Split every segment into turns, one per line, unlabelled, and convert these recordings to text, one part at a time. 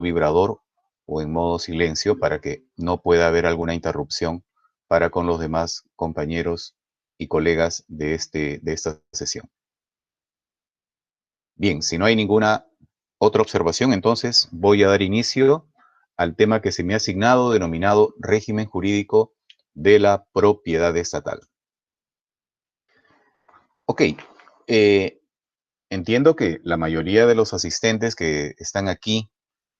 vibrador o en modo silencio para que no pueda haber alguna interrupción para con los demás compañeros y colegas de esta sesión. Bien, si no hay ninguna otra observación, entonces voy a dar inicio al tema que se me ha asignado, denominado régimen jurídico de la propiedad estatal. Ok, entiendo que la mayoría de los asistentes que están aquí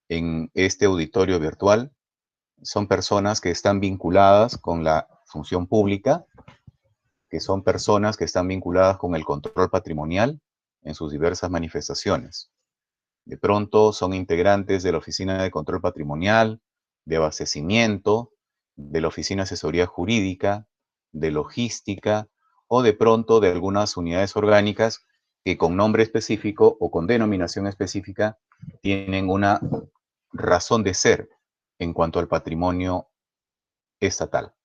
en este auditorio virtual son personas que están vinculadas con la función pública, que son personas que están vinculadas con el control patrimonial en sus diversas manifestaciones. De pronto son integrantes de la Oficina de Control Patrimonial, de Abastecimiento, de la Oficina de Asesoría Jurídica, de Logística, o de pronto de algunas unidades orgánicas que con nombre específico o con denominación específica tienen una razón de ser en cuanto al patrimonio estatal.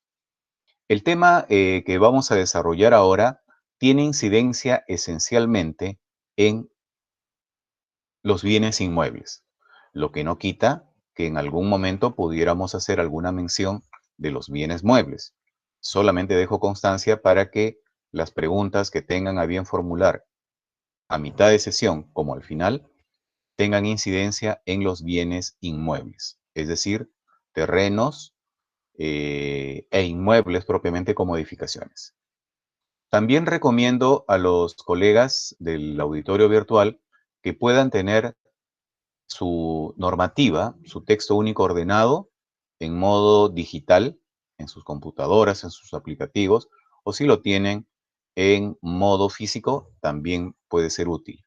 El tema que vamos a desarrollar ahora tiene incidencia esencialmente en los bienes inmuebles, lo que no quita que en algún momento pudiéramos hacer alguna mención de los bienes muebles. Solamente dejo constancia para que las preguntas que tengan a bien formular a mitad de sesión como al final tengan incidencia en los bienes inmuebles, es decir, terrenos e inmuebles propiamente como edificaciones. También recomiendo a los colegas del auditorio virtual que puedan tener su normativa, su texto único ordenado en modo digital, en sus computadoras, en sus aplicativos, o si lo tienen en modo físico, también puede ser útil.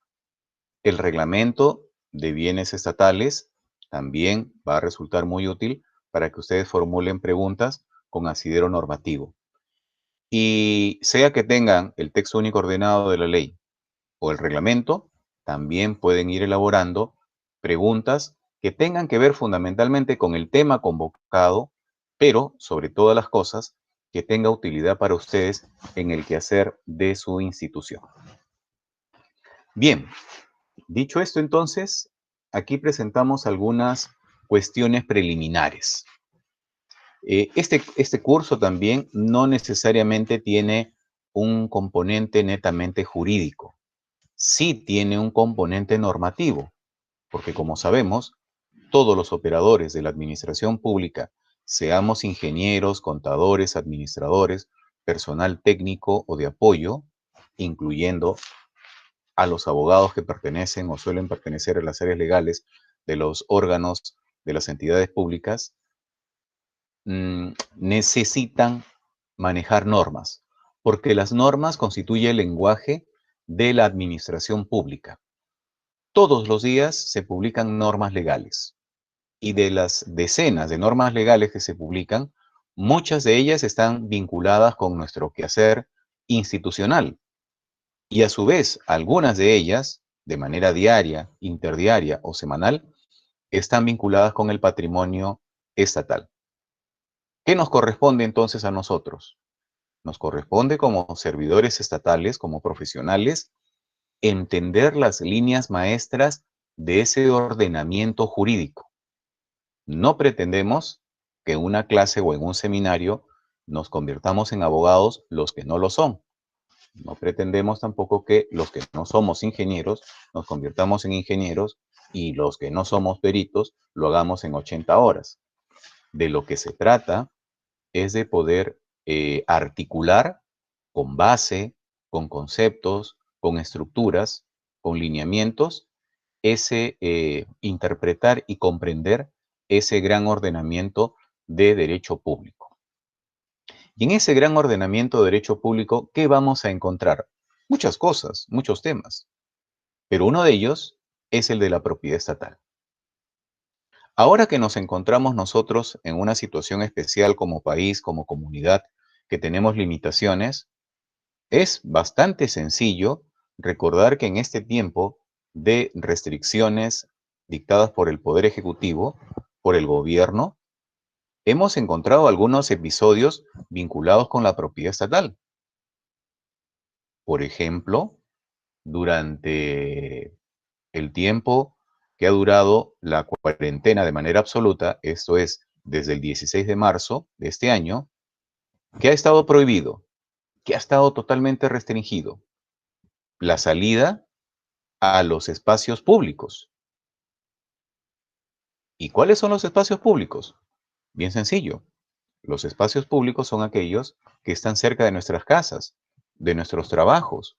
El reglamento de bienes estatales también va a resultar muy útil para que ustedes formulen preguntas con asidero normativo. Y sea que tengan el texto único ordenado de la ley o el reglamento, también pueden ir elaborando preguntas que tengan que ver fundamentalmente con el tema convocado, pero sobre todas las cosas que tenga utilidad para ustedes en el quehacer de su institución. Bien, dicho esto entonces, aquí presentamos algunas cuestiones preliminares. Este curso también no necesariamente tiene un componente netamente jurídico. Sí tiene un componente normativo, porque como sabemos, todos los operadores de la administración pública, seamos ingenieros, contadores, administradores, personal técnico o de apoyo, incluyendo a los abogados que pertenecen o suelen pertenecer a las áreas legales de los órganos de las entidades públicas, necesitan manejar normas, porque las normas constituyen el lenguaje de la administración pública. Todos los días se publican normas legales y de las decenas de normas legales que se publican, muchas de ellas están vinculadas con nuestro quehacer institucional y a su vez algunas de ellas, de manera diaria, interdiaria o semanal, están vinculadas con el patrimonio estatal. ¿Qué nos corresponde entonces a nosotros? Nos corresponde como servidores estatales, como profesionales, entender las líneas maestras de ese ordenamiento jurídico. No pretendemos que en una clase o en un seminario nos convirtamos en abogados los que no lo son. No pretendemos tampoco que los que no somos ingenieros nos convirtamos en ingenieros y los que no somos peritos lo hagamos en 80 horas. De lo que se trata es de poder articular con base, con conceptos, con estructuras, con lineamientos, interpretar y comprender ese gran ordenamiento de derecho público. Y en ese gran ordenamiento de derecho público, ¿qué vamos a encontrar? Muchas cosas, muchos temas, pero uno de ellos es el de la propiedad estatal. Ahora que nos encontramos nosotros en una situación especial como país, como comunidad, que tenemos limitaciones, es bastante sencillo recordar que en este tiempo de restricciones dictadas por el Poder Ejecutivo, por el gobierno, hemos encontrado algunos episodios vinculados con la propiedad estatal. Por ejemplo, durante el tiempo que ha durado la cuarentena de manera absoluta, esto es, desde el 16 de marzo de este año, que ha estado prohibido, que ha estado totalmente restringido, la salida a los espacios públicos. ¿Y cuáles son los espacios públicos? Bien sencillo. Los espacios públicos son aquellos que están cerca de nuestras casas, de nuestros trabajos,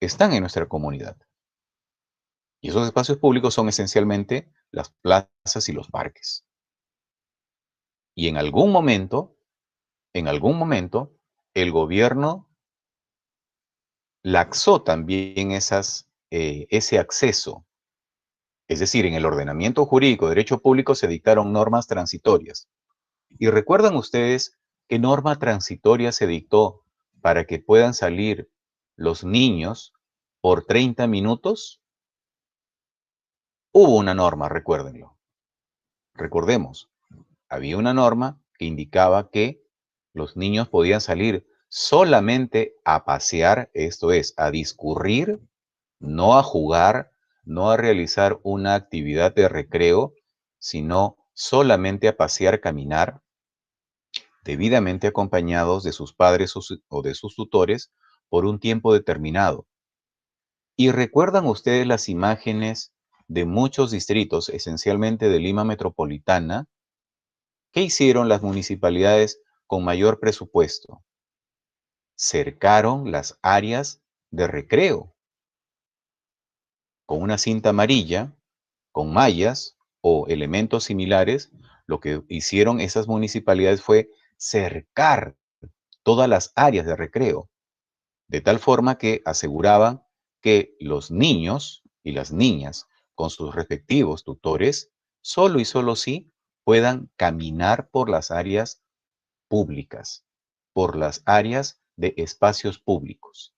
están en nuestra comunidad. Y esos espacios públicos son esencialmente las plazas y los parques. Y en algún momento, el gobierno laxó también ese acceso. Es decir, en el ordenamiento jurídico de derecho público se dictaron normas transitorias. ¿Y recuerdan ustedes qué norma transitoria se dictó para que puedan salir los niños por 30 minutos? Hubo una norma, recuérdenlo. Recordemos, había una norma que indicaba que los niños podían salir solamente a pasear, esto es, a discurrir, no a jugar, no a realizar una actividad de recreo, sino solamente a pasear, caminar, debidamente acompañados de sus padres o de sus tutores por un tiempo determinado. ¿Y recuerdan ustedes las imágenes de muchos distritos, esencialmente de Lima Metropolitana? ¿Qué hicieron las municipalidades con mayor presupuesto? Cercaron las áreas de recreo con una cinta amarilla, con mallas o elementos similares. Lo que hicieron esas municipalidades fue cercar todas las áreas de recreo, de tal forma que aseguraban que los niños y las niñas, con sus respectivos tutores, solo y solo sí puedan caminar por las áreas públicas, por las áreas de espacios públicos.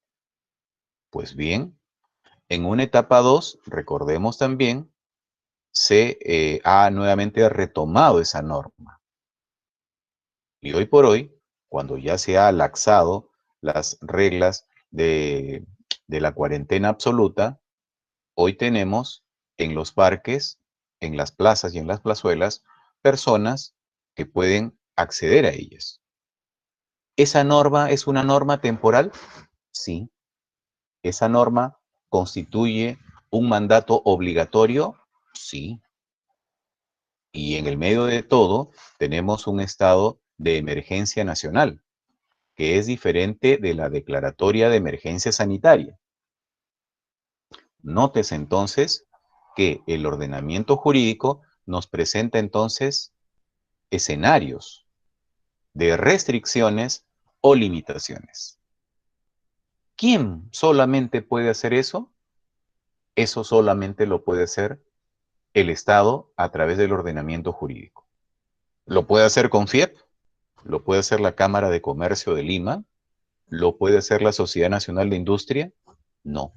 Pues bien, en una etapa 2, recordemos también, se ha nuevamente retomado esa norma. Y hoy por hoy, cuando ya se ha laxado las reglas de la cuarentena absoluta, hoy tenemos en los parques, en las plazas y en las plazuelas, personas que pueden acceder a ellas. ¿Esa norma es una norma temporal? Sí. ¿Esa norma constituye un mandato obligatorio? Sí. Y en el medio de todo tenemos un estado de emergencia nacional, que es diferente de la declaratoria de emergencia sanitaria. Nótese entonces que el ordenamiento jurídico nos presenta entonces escenarios de restricciones o limitaciones. ¿Quién solamente puede hacer eso? Eso solamente lo puede hacer el Estado a través del ordenamiento jurídico. ¿Lo puede hacer Confiep? ¿Lo puede hacer la Cámara de Comercio de Lima? ¿Lo puede hacer la Sociedad Nacional de Industria? No.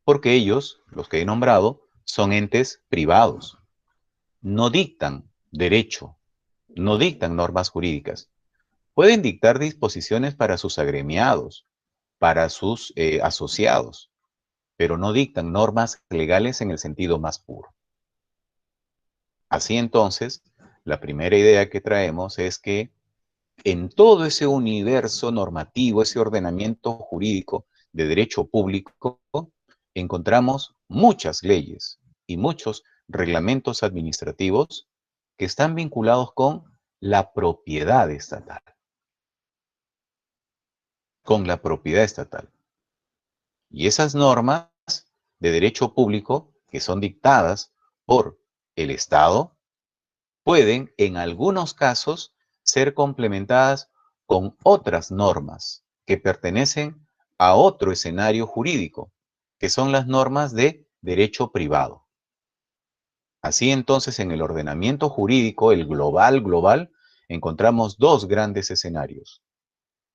Porque ellos, los que he nombrado, son entes privados. No dictan derecho, no dictan normas jurídicas. Pueden dictar disposiciones para sus agremiados, para sus asociados, pero no dictan normas legales en el sentido más puro. Así entonces, la primera idea que traemos es que en todo ese universo normativo, ese ordenamiento jurídico de derecho público, encontramos muchas leyes y muchos reglamentos administrativos que están vinculados con la propiedad estatal. Con la propiedad estatal. Y esas normas de derecho público que son dictadas por el Estado pueden, en algunos casos, ser complementadas con otras normas que pertenecen a otro escenario jurídico, que son las normas de derecho privado. Así entonces, en el ordenamiento jurídico, el global, encontramos dos grandes escenarios.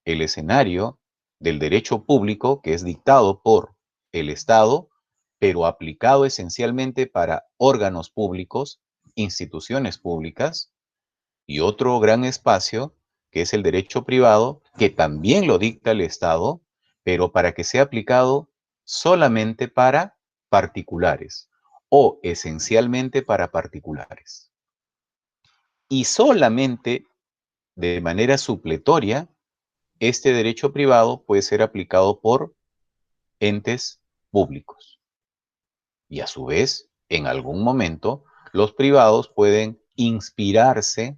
El escenario del derecho público, que es dictado por el Estado, pero aplicado esencialmente para órganos públicos, instituciones públicas, y otro gran espacio, que es el derecho privado, que también lo dicta el Estado, pero para que sea aplicado solamente para particulares o esencialmente para particulares. Y solamente de manera supletoria, este derecho privado puede ser aplicado por entes públicos. Y a su vez, en algún momento, los privados pueden inspirarse,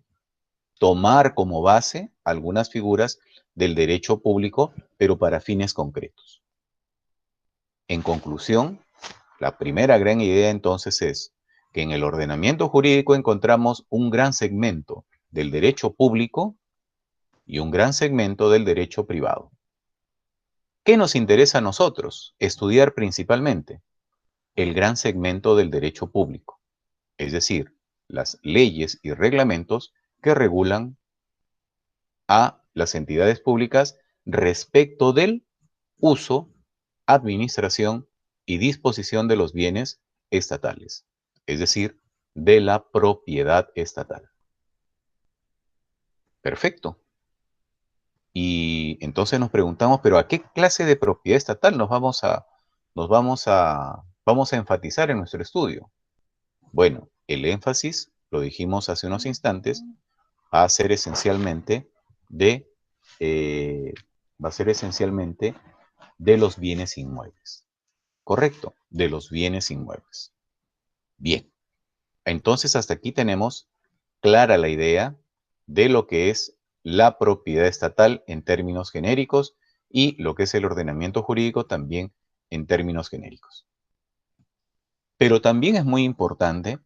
tomar como base algunas figuras del derecho público, pero para fines concretos. En conclusión, la primera gran idea entonces es que en el ordenamiento jurídico encontramos un gran segmento del derecho público y un gran segmento del derecho privado. ¿Qué nos interesa a nosotros estudiar principalmente? El gran segmento del derecho público, es decir, las leyes y reglamentos que regulan a las entidades públicas respecto del uso, administración y disposición de los bienes estatales, es decir, de la propiedad estatal. Perfecto. Y entonces nos preguntamos, ¿pero a qué clase de propiedad estatal vamos a enfatizar en nuestro estudio? Bueno, el énfasis, lo dijimos hace unos instantes, va a ser esencialmente de, eh, va a ser esencialmente de los bienes inmuebles. Correcto, de los bienes inmuebles. Bien, entonces hasta aquí tenemos clara la idea de lo que es la propiedad estatal en términos genéricos y lo que es el ordenamiento jurídico también en términos genéricos. Pero también es muy importante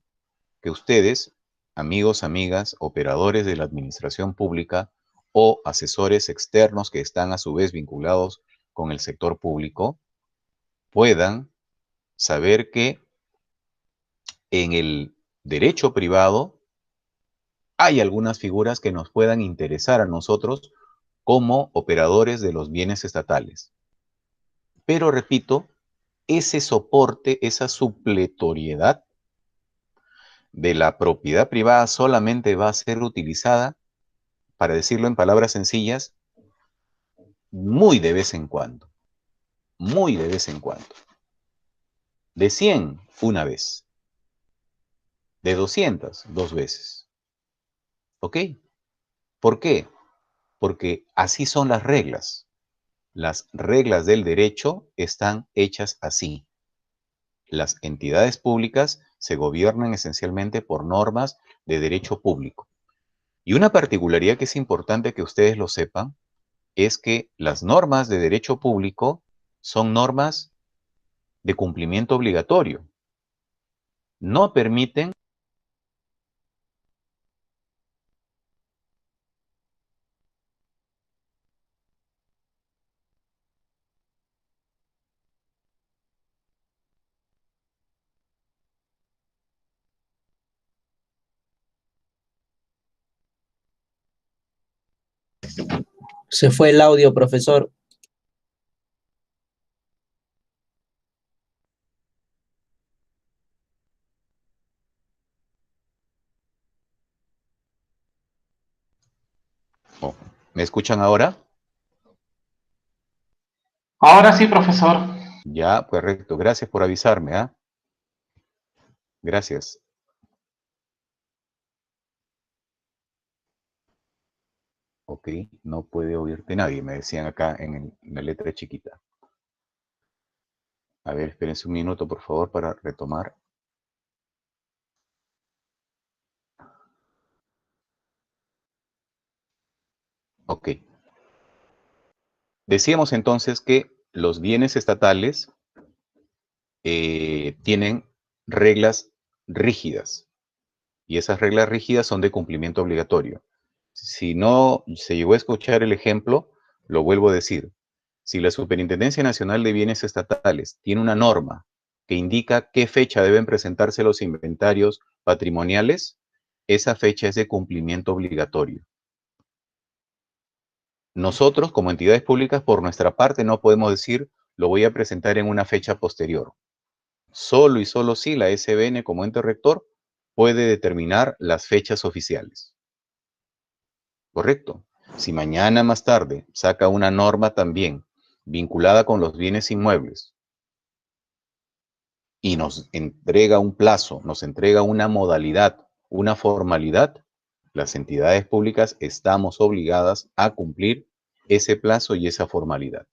que ustedes, amigos, amigas, operadores de la administración pública o asesores externos que están a su vez vinculados con el sector público, puedan saber que en el derecho privado hay algunas figuras que nos puedan interesar a nosotros como operadores de los bienes estatales. Pero repito, ese soporte, esa supletoriedad de la propiedad privada solamente va a ser utilizada, para decirlo en palabras sencillas, muy de vez en cuando. Muy de vez en cuando. De 100, una vez. De 200, dos veces. ¿Ok? ¿Por qué? Porque así son las reglas. Las reglas del derecho están hechas así. Las entidades públicas se gobiernan esencialmente por normas de derecho público. Y una particularidad que es importante que ustedes lo sepan es que las normas de derecho público son normas de cumplimiento obligatorio. No permiten.
Se fue el audio, profesor.
Oh, ¿me escuchan ahora?
Ahora sí, profesor.
Ya, correcto. Gracias por avisarme, ¿ah? Gracias. Ok, no puede oírte nadie, me decían acá en la letra chiquita. A ver, espérense un minuto, por favor, para retomar. Ok. Decíamos entonces que los bienes estatales tienen reglas rígidas y esas reglas rígidas son de cumplimiento obligatorio. Si no se llegó a escuchar el ejemplo, lo vuelvo a decir. Si la Superintendencia Nacional de Bienes Estatales tiene una norma que indica qué fecha deben presentarse los inventarios patrimoniales, esa fecha es de cumplimiento obligatorio. Nosotros, como entidades públicas, por nuestra parte, no podemos decir lo voy a presentar en una fecha posterior. Solo y solo si la SBN, como ente rector, puede determinar las fechas oficiales. ¿Correcto? Si mañana más tarde saca una norma también vinculada con los bienes inmuebles y nos entrega un plazo, nos entrega una modalidad, una formalidad, las entidades públicas estamos obligadas a cumplir ese plazo y esa formalidad.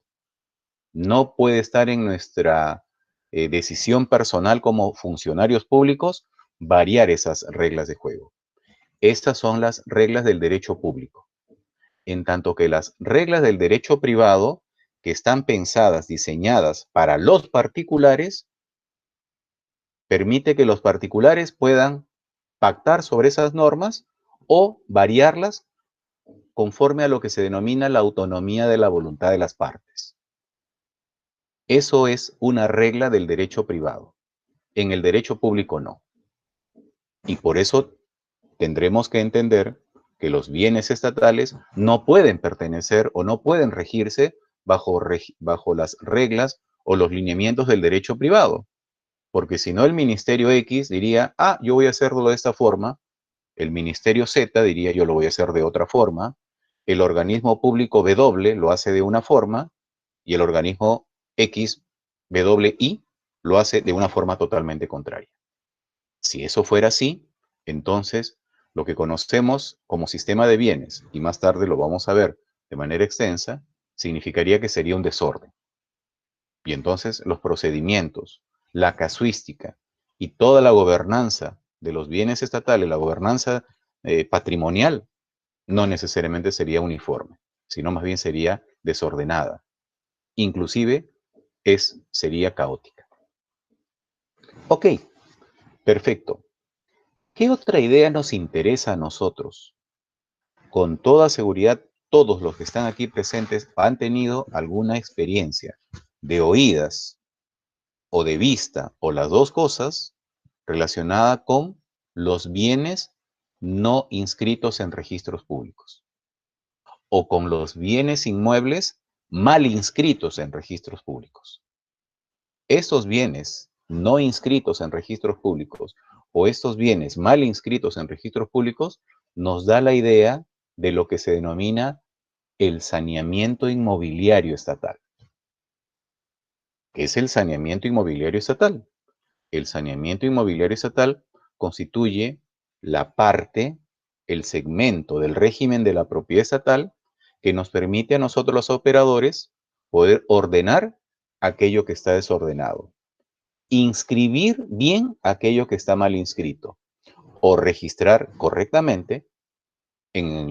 No puede estar en nuestra decisión personal como funcionarios públicos variar esas reglas de juego. Estas son las reglas del derecho público. En tanto que las reglas del derecho privado, que están pensadas, diseñadas para los particulares, permite que los particulares puedan pactar sobre esas normas o variarlas conforme a lo que se denomina la autonomía de la voluntad de las partes. Eso es una regla del derecho privado. En el derecho público no. Y por eso tendremos que entender que los bienes estatales no pueden pertenecer o no pueden regirse bajo las reglas o los lineamientos del derecho privado. Porque si no, el Ministerio X diría, yo voy a hacerlo de esta forma. El Ministerio Z diría, yo lo voy a hacer de otra forma. El organismo público W lo hace de una forma y el organismo X, WI, lo hace de una forma totalmente contraria. Si eso fuera así, entonces lo que conocemos como sistema de bienes, y más tarde lo vamos a ver de manera extensa, significaría que sería un desorden. Y entonces los procedimientos, la casuística y toda la gobernanza de los bienes estatales, la gobernanza patrimonial, no necesariamente sería uniforme, sino más bien sería desordenada. Inclusive sería caótica. Ok, perfecto. ¿Qué otra idea nos interesa a nosotros? Con toda seguridad, todos los que están aquí presentes han tenido alguna experiencia de oídas o de vista, o las dos cosas, relacionada con los bienes no inscritos en registros públicos, o con los bienes inmuebles mal inscritos en registros públicos. Estos bienes no inscritos en registros públicos o estos bienes mal inscritos en registros públicos nos da la idea de lo que se denomina el saneamiento inmobiliario estatal. ¿Qué es el saneamiento inmobiliario estatal? El saneamiento inmobiliario estatal constituye la parte, el segmento del régimen de la propiedad estatal que nos permite a nosotros los operadores poder ordenar aquello que está desordenado, inscribir bien aquello que está mal inscrito o registrar correctamente en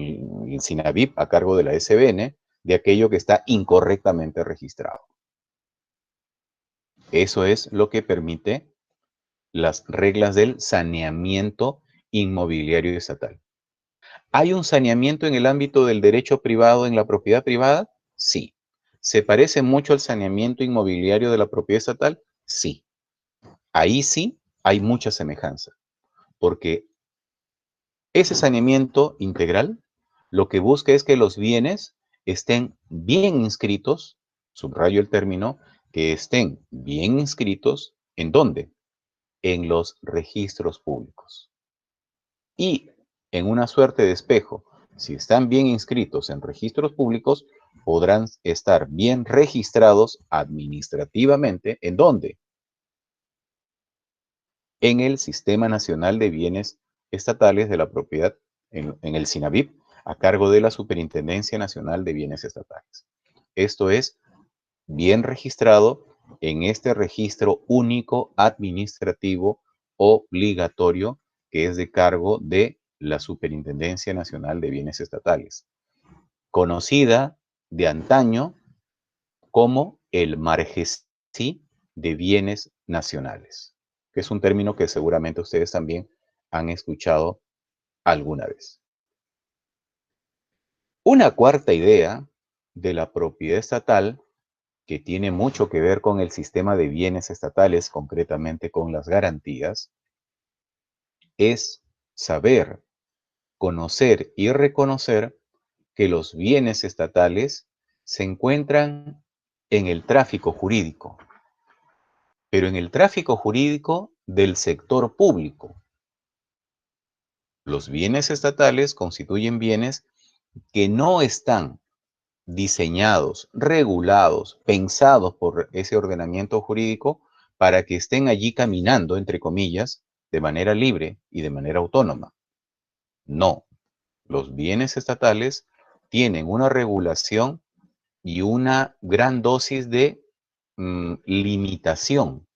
el SINAVIP a cargo de la SBN de aquello que está incorrectamente registrado. Eso es lo que permite las reglas del saneamiento inmobiliario estatal. ¿Hay un saneamiento en el ámbito del derecho privado en la propiedad privada? Sí. ¿Se parece mucho al saneamiento inmobiliario de la propiedad estatal? Sí. Ahí sí hay mucha semejanza, porque ese saneamiento integral lo que busca es que los bienes estén bien inscritos, subrayo el término, que estén bien inscritos, ¿en dónde? En los registros públicos. Y en una suerte de espejo, si están bien inscritos en registros públicos, podrán estar bien registrados administrativamente, ¿en dónde? En el Sistema Nacional de Bienes Estatales de la Propiedad, en el SINAVIP, a cargo de la Superintendencia Nacional de Bienes Estatales. Esto es bien registrado en este registro único administrativo obligatorio que es de cargo de la Superintendencia Nacional de Bienes Estatales, conocida de antaño como el Margesí de Bienes Nacionales, que es un término que seguramente ustedes también han escuchado alguna vez. Una cuarta idea de la propiedad estatal, que tiene mucho que ver con el sistema de bienes estatales, concretamente con las garantías, es saber, conocer y reconocer que los bienes estatales se encuentran en el tráfico jurídico, pero en el tráfico jurídico del sector público. Los bienes estatales constituyen bienes que no están diseñados, regulados, pensados por ese ordenamiento jurídico para que estén allí caminando, entre comillas, de manera libre y de manera autónoma. No, los bienes estatales tienen una regulación y una gran dosis de limitación.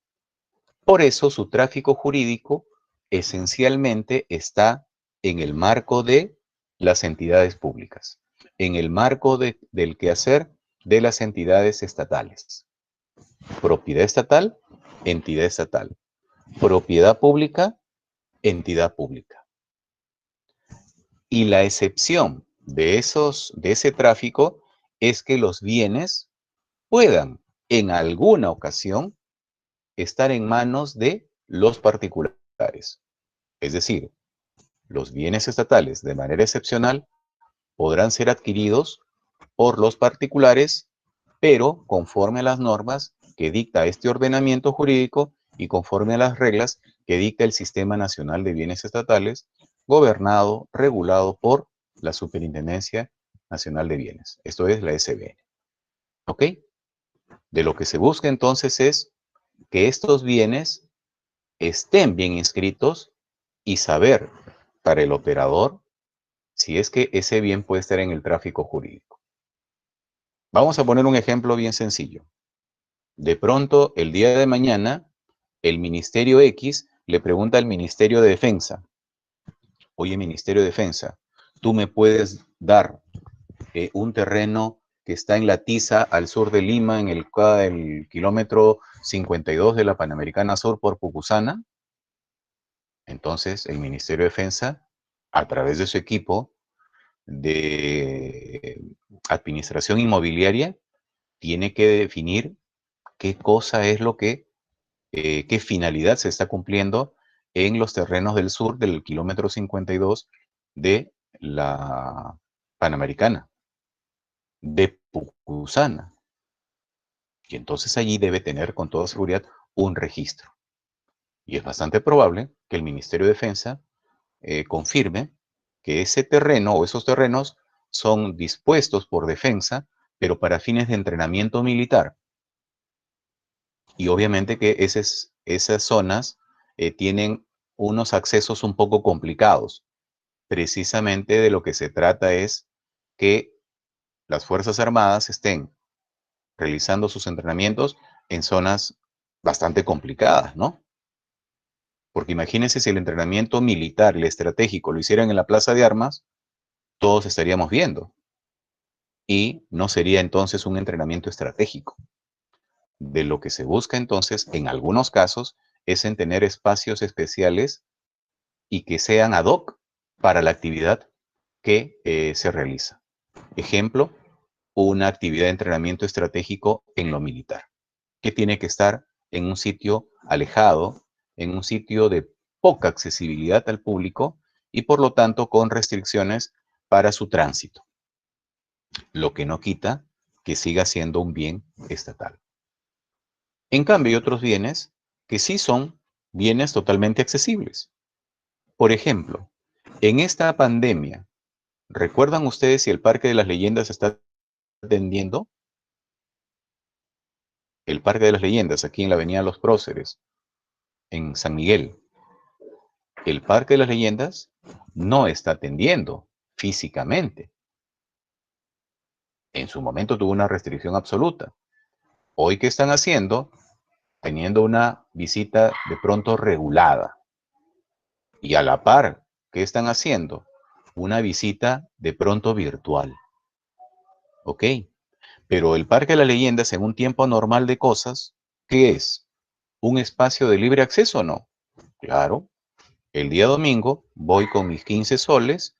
Por eso su tráfico jurídico esencialmente está en el marco de las entidades públicas, en el marco del quehacer de las entidades estatales. Propiedad estatal, entidad estatal. Propiedad pública, entidad pública. Y la excepción de ese tráfico es que los bienes puedan en alguna ocasión estar en manos de los particulares. Es decir, los bienes estatales de manera excepcional podrán ser adquiridos por los particulares, pero conforme a las normas que dicta este ordenamiento jurídico y conforme a las reglas que dicta el Sistema Nacional de Bienes Estatales, gobernado, regulado por la Superintendencia Nacional de Bienes. Esto es la SBN. ¿Ok? De lo que se busca entonces es que estos bienes estén bien inscritos y saber para el operador si es que ese bien puede estar en el tráfico jurídico. Vamos a poner un ejemplo bien sencillo. De pronto, el día de mañana, el Ministerio X le pregunta al Ministerio de Defensa: oye, Ministerio de Defensa, ¿tú me puedes dar un terreno que está en La Tiza, al sur de Lima, en el kilómetro 52 de la Panamericana Sur por Pucusana? Entonces, el Ministerio de Defensa, a través de su equipo de administración inmobiliaria, tiene que definir qué cosa es lo que, qué finalidad se está cumpliendo en los terrenos del sur del kilómetro 52 de la Panamericana, de Pucusana. Y entonces allí debe tener con toda seguridad un registro. Y es bastante probable que el Ministerio de Defensa confirme que ese terreno o esos terrenos son dispuestos por defensa, pero para fines de entrenamiento militar. Y obviamente que esas zonas tienen unos accesos un poco complicados. Precisamente de lo que se trata es que las Fuerzas Armadas estén realizando sus entrenamientos en zonas bastante complicadas, ¿no? Porque imagínense si el entrenamiento militar y el estratégico lo hicieran en la plaza de armas, todos estaríamos viendo. Y no sería entonces un entrenamiento estratégico. De lo que se busca entonces, en algunos casos, es en tener espacios especiales y que sean ad hoc para la actividad que se realiza. Ejemplo, una actividad de entrenamiento estratégico en lo militar, que tiene que estar en un sitio alejado, en un sitio de poca accesibilidad al público y por lo tanto con restricciones para su tránsito, lo que no quita que siga siendo un bien estatal. En cambio, hay otros bienes que sí son bienes totalmente accesibles. Por ejemplo, en esta pandemia, ¿recuerdan ustedes si el Parque de las Leyendas está atendiendo? El Parque de las Leyendas, aquí en la Avenida Los Próceres, en San Miguel. El Parque de las Leyendas no está atendiendo físicamente. En su momento tuvo una restricción absoluta. Hoy, ¿qué están haciendo? Teniendo una visita de pronto regulada. Y a la par, ¿qué están haciendo? Una visita de pronto virtual. ¿Ok? Pero el Parque de las Leyendas en un tiempo normal de cosas, ¿qué es? ¿Un espacio de libre acceso o no? Claro. El día domingo voy con mis 15 soles,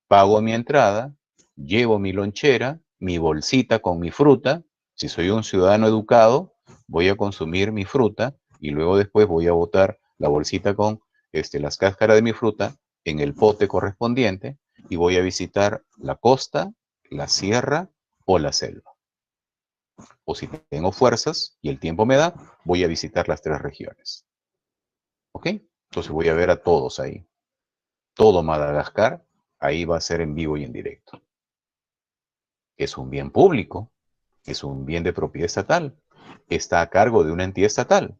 pago mi entrada, llevo mi lonchera, mi bolsita con mi fruta. Si soy un ciudadano educado, voy a consumir mi fruta y luego después voy a botar la bolsita con las cáscaras de mi fruta en el pote correspondiente y voy a visitar la costa, la sierra o la selva. O si tengo fuerzas y el tiempo me da, voy a visitar las 3 regiones. ¿Ok? Entonces voy a ver a todos ahí. Todo Madagascar, ahí va a ser en vivo y en directo. Es un bien público, es un bien de propiedad estatal, está a cargo de una entidad estatal.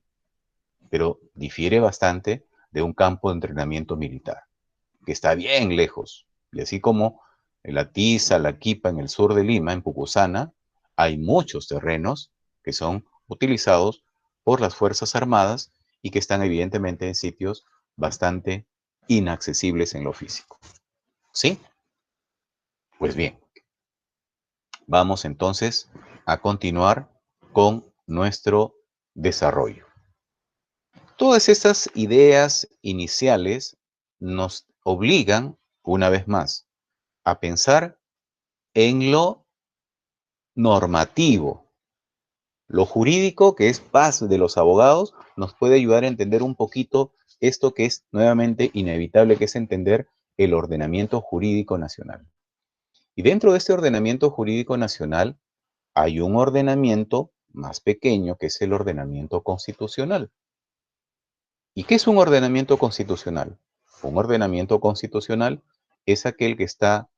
pero difiere bastante de un campo de entrenamiento militar, que está bien lejos. Y así como en la Tiza, la Quipa, en el sur de Lima, en Pucusana, hay muchos terrenos que son utilizados por las Fuerzas Armadas y que están evidentemente en sitios bastante inaccesibles en lo físico. ¿Sí? Pues bien, vamos entonces a continuar con nuestro desarrollo. Todas estas ideas iniciales nos obligan, una vez más, a pensar en lo normativo. Lo jurídico, que es paz de los abogados, nos puede ayudar a entender un poquito esto que es nuevamente inevitable, que es entender el ordenamiento jurídico nacional. Y dentro de este ordenamiento jurídico nacional hay un ordenamiento más pequeño, que es el ordenamiento constitucional. ¿Y qué es un ordenamiento constitucional? Un ordenamiento constitucional es aquel que está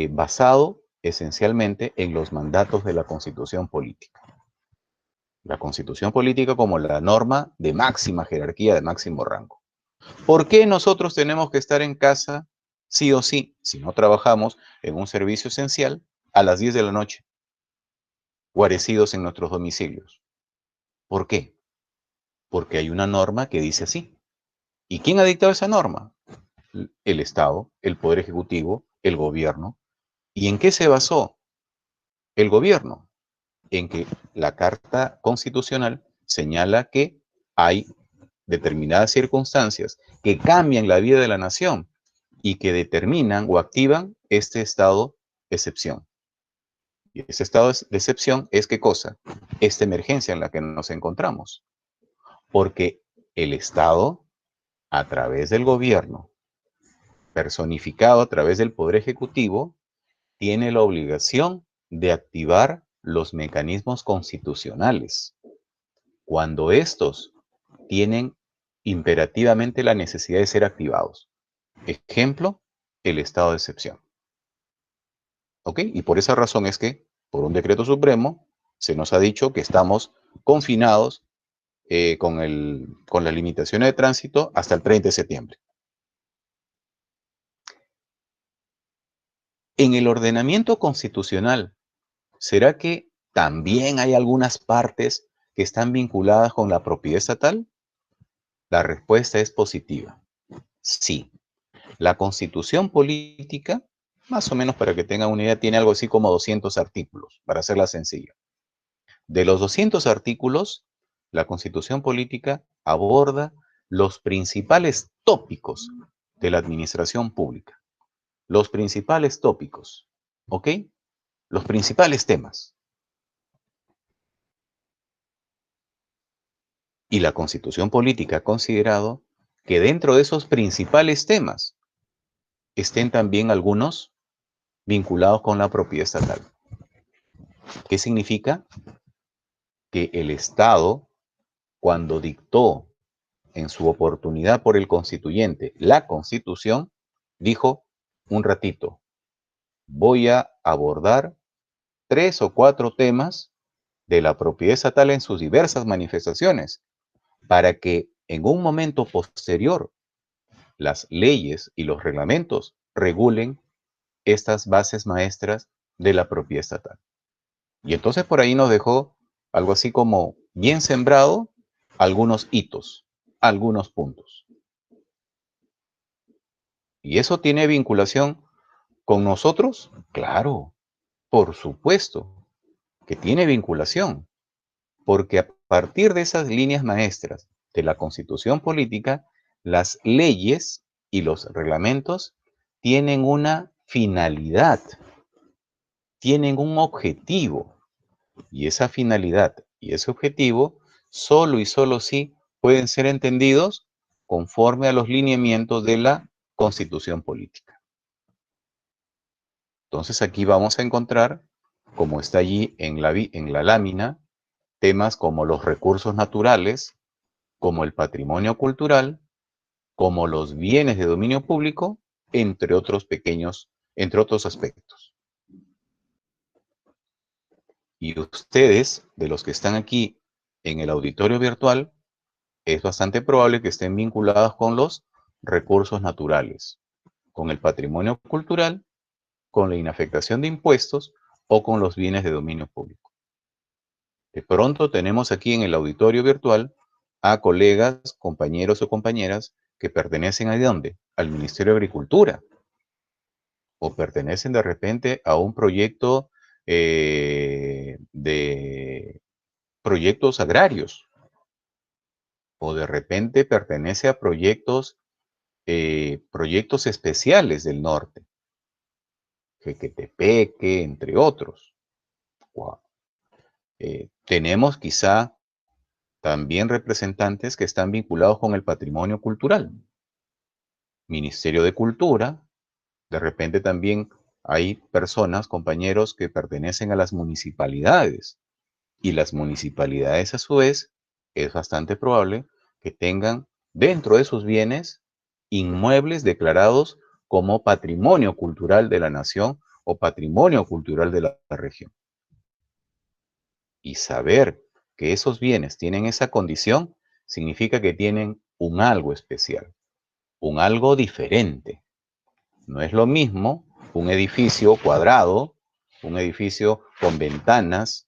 basado esencialmente en los mandatos de la Constitución política. La Constitución política como la norma de máxima jerarquía, de máximo rango. ¿Por qué nosotros tenemos que estar en casa sí o sí, si no trabajamos en un servicio esencial, a las 10 de la noche, guarecidos en nuestros domicilios? ¿Por qué? Porque hay una norma que dice así. ¿Y quién ha dictado esa norma? El Estado, el Poder Ejecutivo, el gobierno. ¿Y en qué se basó el gobierno? En que la Carta Constitucional señala que hay determinadas circunstancias que cambian la vida de la nación y que determinan o activan este estado de excepción. Y ese estado de excepción es ¿qué cosa? Esta emergencia en la que nos encontramos. Porque el Estado, a través del gobierno, personificado a través del Poder Ejecutivo, tiene la obligación de activar los mecanismos constitucionales cuando estos tienen imperativamente la necesidad de ser activados. Ejemplo, el estado de excepción. ¿Ok? Y por esa razón es que, por un decreto supremo, se nos ha dicho que estamos confinados con las limitaciones de tránsito hasta el 30 de septiembre. En el ordenamiento constitucional, ¿será que también hay algunas partes que están vinculadas con la propiedad estatal? La respuesta es positiva. Sí. La Constitución política, más o menos para que tengan una idea, tiene algo así como 200 artículos, para hacerla sencilla. De los 200 artículos, la Constitución política aborda los principales tópicos de la administración pública. Los principales tópicos, ¿ok? Los principales temas. Y la Constitución política ha considerado que dentro de esos principales temas estén también algunos vinculados con la propiedad estatal. ¿Qué significa? Que el Estado, cuando dictó en su oportunidad por el constituyente la Constitución, dijo un ratito, voy a abordar 3 o 4 temas de la propiedad estatal en sus diversas manifestaciones, para que en un momento posterior las leyes y los reglamentos regulen estas bases maestras de la propiedad estatal. Y entonces por ahí nos dejó algo así como bien sembrado algunos hitos, algunos puntos. ¿Y eso tiene vinculación con nosotros? Claro, por supuesto que tiene vinculación, porque a partir de esas líneas maestras de la Constitución política, las leyes y los reglamentos tienen una finalidad, tienen un objetivo. Y esa finalidad y ese objetivo solo y solo sí pueden ser entendidos conforme a los lineamientos de la Constitución política. Entonces aquí vamos a encontrar, como está allí en la lámina, temas como los recursos naturales, como el patrimonio cultural, como los bienes de dominio público, entre otros aspectos. Y ustedes, de los que están aquí en el auditorio virtual, es bastante probable que estén vinculados con los recursos naturales, con el patrimonio cultural, con la inafectación de impuestos o con los bienes de dominio público. De pronto tenemos aquí en el auditorio virtual a colegas, compañeros o compañeras que pertenecen ¿a dónde? Al Ministerio de Agricultura, o pertenecen de repente a un proyecto de proyectos agrarios, o de repente pertenece a proyectos especiales del norte, Jequetepeque, entre otros. Wow. Tenemos quizá también representantes que están vinculados con el patrimonio cultural. Ministerio de Cultura, de repente también hay personas, compañeros, que pertenecen a las municipalidades. Y las municipalidades, a su vez, es bastante probable que tengan dentro de sus bienes inmuebles declarados como patrimonio cultural de la nación o patrimonio cultural de la región. Y saber que esos bienes tienen esa condición significa que tienen un algo especial, un algo diferente. No es lo mismo un edificio cuadrado, un edificio con ventanas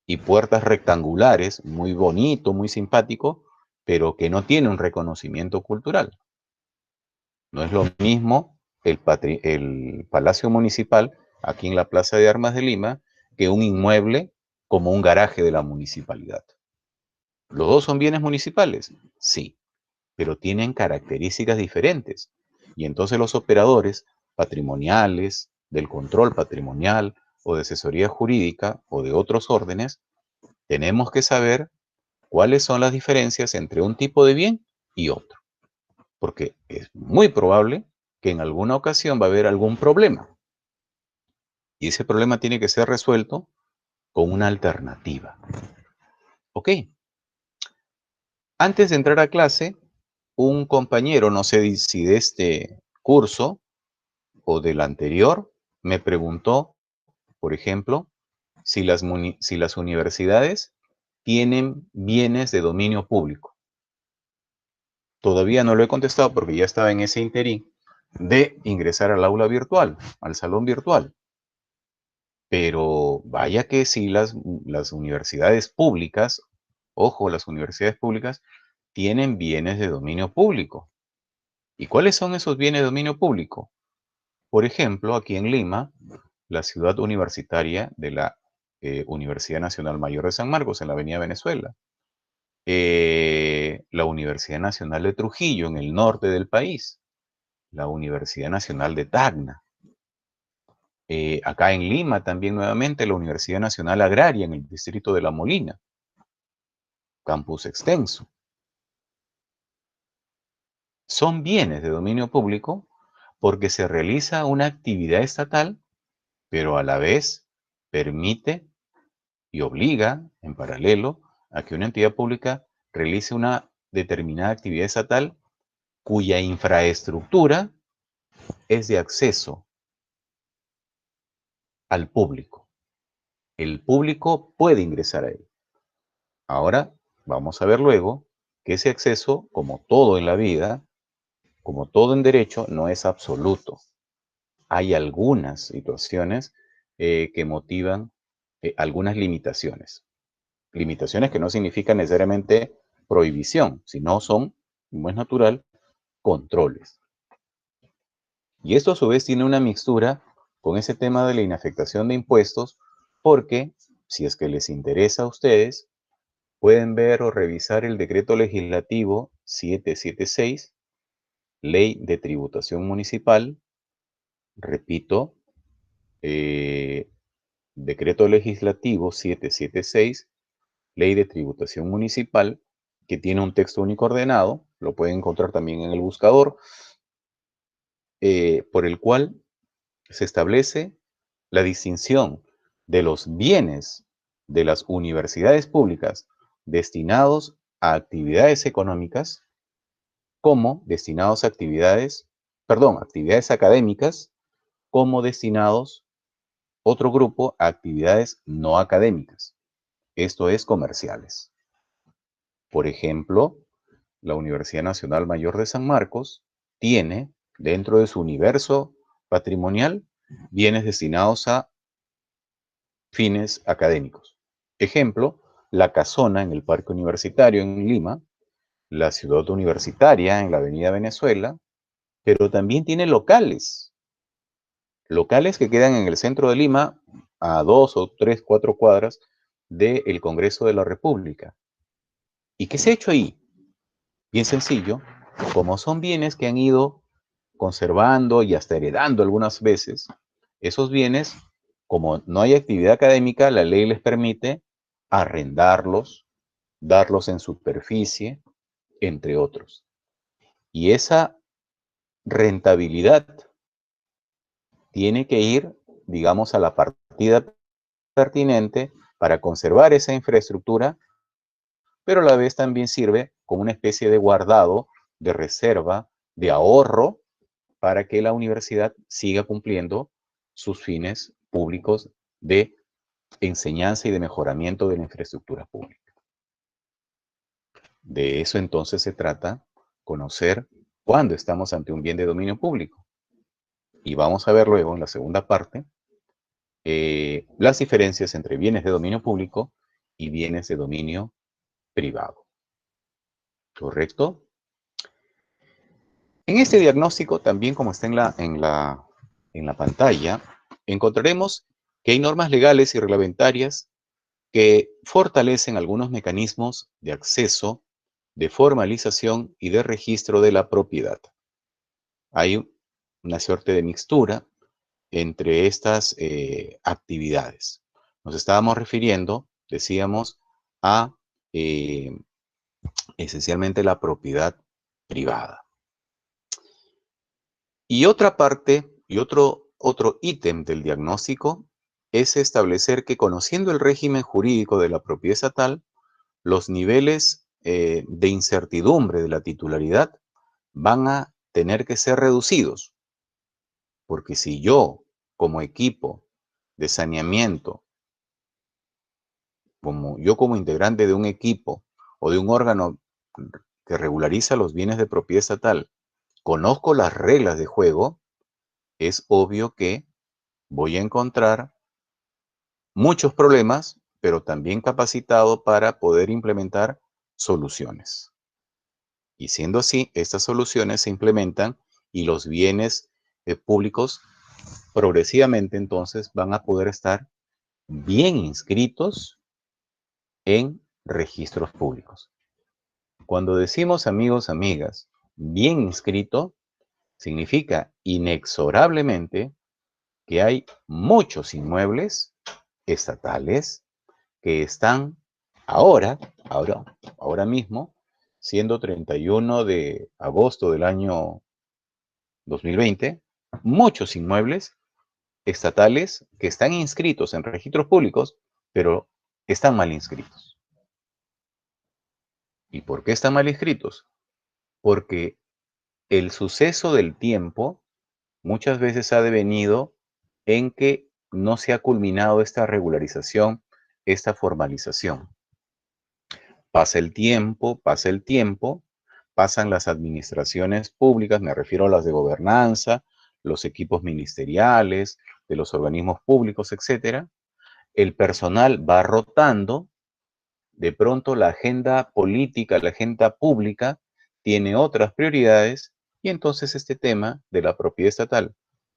y puertas rectangulares, muy bonito, muy simpático, pero que no tiene un reconocimiento cultural. No es lo mismo el Palacio Municipal, aquí en la Plaza de Armas de Lima, que un inmueble como un garaje de la municipalidad. ¿Los dos son bienes municipales? Sí, pero tienen características diferentes. Y entonces los operadores patrimoniales, del control patrimonial o de asesoría jurídica o de otros órdenes, tenemos que saber cuáles son las diferencias entre un tipo de bien y otro. Porque es muy probable que en alguna ocasión va a haber algún problema. Y ese problema tiene que ser resuelto con una alternativa. ¿Ok? Antes de entrar a clase, un compañero, no sé si de este curso o del anterior, me preguntó, por ejemplo, si las universidades tienen bienes de dominio público. Todavía no lo he contestado porque ya estaba en ese interín de ingresar al aula virtual, al salón virtual. Pero vaya que sí, las universidades públicas, ojo, las universidades públicas tienen bienes de dominio público. ¿Y cuáles son esos bienes de dominio público? Por ejemplo, aquí en Lima, la ciudad universitaria de la Universidad Nacional Mayor de San Marcos, en la Avenida Venezuela. La Universidad Nacional de Trujillo, en el norte del país. La Universidad Nacional de Tacna. Acá en Lima también nuevamente la Universidad Nacional Agraria en el distrito de La Molina. Campus extenso. Son bienes de dominio público porque se realiza una actividad estatal, pero a la vez permite y obliga en paralelo a que una entidad pública realice una determinada actividad estatal cuya infraestructura es de acceso al público. El público puede ingresar a él. Ahora vamos a ver luego que ese acceso, como todo en la vida, como todo en derecho, no es absoluto. Hay algunas situaciones que motivan algunas limitaciones. Limitaciones que no significan necesariamente prohibición, sino son, como es natural, controles. Y esto a su vez tiene una mixtura con ese tema de la inafectación de impuestos, porque si es que les interesa a ustedes, pueden ver o revisar el decreto legislativo 776, Ley de Tributación Municipal, repito, decreto legislativo 776, Ley de Tributación Municipal, que tiene un texto único ordenado, lo pueden encontrar también en el buscador, por el cual se establece la distinción de los bienes de las universidades públicas destinados a actividades económicas como destinados a actividades académicas, como destinados otro grupo a actividades no académicas, esto es comerciales. Por ejemplo, la Universidad Nacional Mayor de San Marcos tiene dentro de su universo patrimonial bienes destinados a fines académicos. Ejemplo, la Casona en el Parque Universitario en Lima, la Ciudad Universitaria en la Avenida Venezuela, pero también tiene locales que quedan en el centro de Lima, a 2 o 3, 4 cuadras del Congreso de la República. ¿Y qué se ha hecho ahí? Bien sencillo, como son bienes que han ido conservando y hasta heredando algunas veces, esos bienes, como no hay actividad académica, la ley les permite arrendarlos, darlos en superficie, entre otros. Y esa rentabilidad tiene que ir, digamos, a la partida pertinente para conservar esa infraestructura, pero a la vez también sirve como una especie de guardado, de reserva, de ahorro, para que la universidad siga cumpliendo sus fines públicos de enseñanza y de mejoramiento de la infraestructura pública. De eso entonces se trata, conocer cuándo estamos ante un bien de dominio público. Y vamos a ver luego en la segunda parte las diferencias entre bienes de dominio público y bienes de dominio privado. ¿Correcto? En este diagnóstico, también como está en la pantalla, encontraremos que hay normas legales y reglamentarias que fortalecen algunos mecanismos de acceso, de formalización y de registro de la propiedad. Hay una suerte de mixtura entre estas actividades. Nos estábamos refiriendo, decíamos, a esencialmente la propiedad privada. Y otra parte, y otro ítem del diagnóstico es establecer que, conociendo el régimen jurídico de la propiedad estatal, los niveles de incertidumbre de la titularidad van a tener que ser reducidos. Porque si yo, como equipo de saneamiento, como integrante de un equipo o de un órgano que regulariza los bienes de propiedad estatal, conozco las reglas de juego, es obvio que voy a encontrar muchos problemas, pero también capacitado para poder implementar soluciones. Y siendo así, estas soluciones se implementan y los bienes públicos progresivamente entonces van a poder estar bien inscritos en registros públicos. Cuando decimos, amigos, amigas, bien inscrito, significa inexorablemente que hay muchos inmuebles estatales que están ahora mismo, siendo 31 de agosto del año 2020, muchos inmuebles estatales que están inscritos en registros públicos, pero están mal inscritos. ¿Y por qué están mal inscritos? Porque el suceso del tiempo muchas veces ha devenido en que no se ha culminado esta regularización, esta formalización. Pasa el tiempo, pasan las administraciones públicas, me refiero a las de gobernanza, los equipos ministeriales, de los organismos públicos, etcétera. El personal va rotando, de pronto la agenda política, la agenda pública tiene otras prioridades y entonces este tema de la propiedad estatal,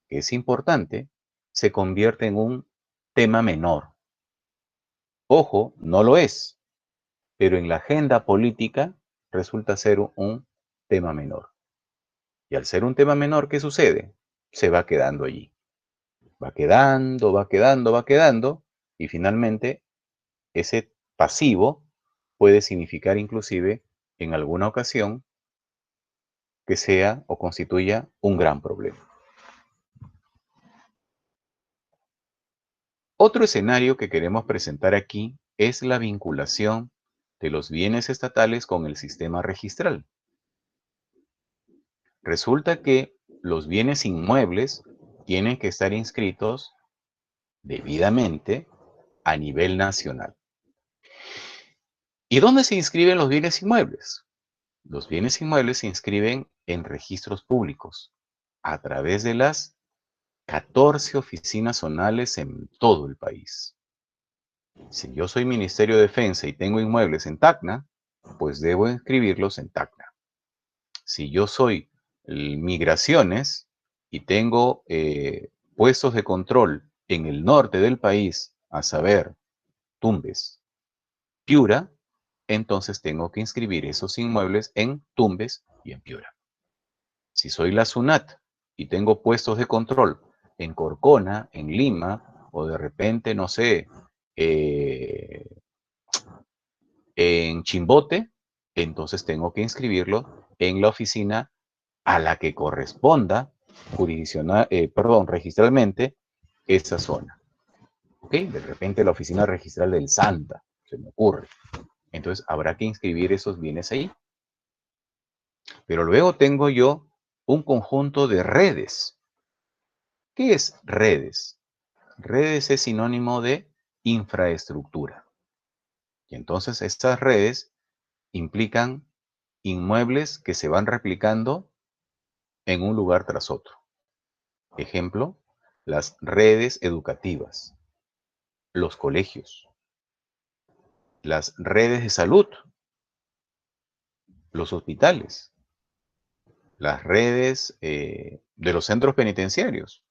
que es importante, se convierte en un tema menor. Ojo, no lo es, pero en la agenda política resulta ser un tema menor. Y al ser un tema menor, ¿qué sucede? Se va quedando allí. Va quedando, y finalmente ese pasivo puede significar inclusive en alguna ocasión que sea o constituya un gran problema. Otro escenario que queremos presentar aquí es la vinculación de los bienes estatales con el sistema registral. Resulta que los bienes inmuebles tienen que estar inscritos debidamente a nivel nacional. ¿Y dónde se inscriben los bienes inmuebles? Los bienes inmuebles se inscriben en registros públicos a través de las 14 oficinas zonales en todo el país. Si yo soy Ministerio de Defensa y tengo inmuebles en Tacna, pues debo inscribirlos en Tacna. Si yo soy Migraciones y tengo puestos de control en el norte del país, a saber, Tumbes, Piura, entonces tengo que inscribir esos inmuebles en Tumbes y en Piura. Si soy la SUNAT y tengo puestos de control en Corcona, en Lima, o de repente, no sé, en Chimbote, entonces tengo que inscribirlo en la oficina a la que corresponda registralmente esa zona. ¿Ok? De repente la oficina registral del Santa, se me ocurre. Entonces habrá que inscribir esos bienes ahí. Pero luego tengo yo un conjunto de redes. ¿Qué es redes? Redes es sinónimo de infraestructura. Y entonces estas redes implican inmuebles que se van replicando en un lugar tras otro. Ejemplo, las redes educativas, los colegios, las redes de salud, los hospitales, las redes de los centros penitenciarios,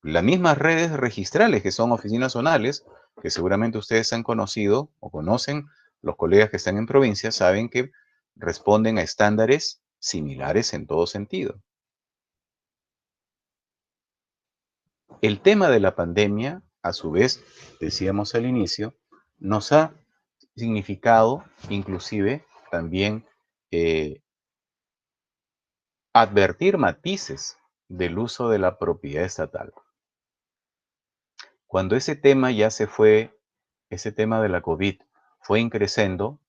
las mismas redes registrales que son oficinas zonales, que seguramente ustedes han conocido o conocen, los colegas que están en provincia saben que responden a estándares similares en todo sentido. El tema de la pandemia, a su vez, decíamos al inicio, nos ha significado inclusive también advertir matices del uso de la propiedad estatal. Cuando ese tema ya se fue, ese tema de la COVID fue increciendo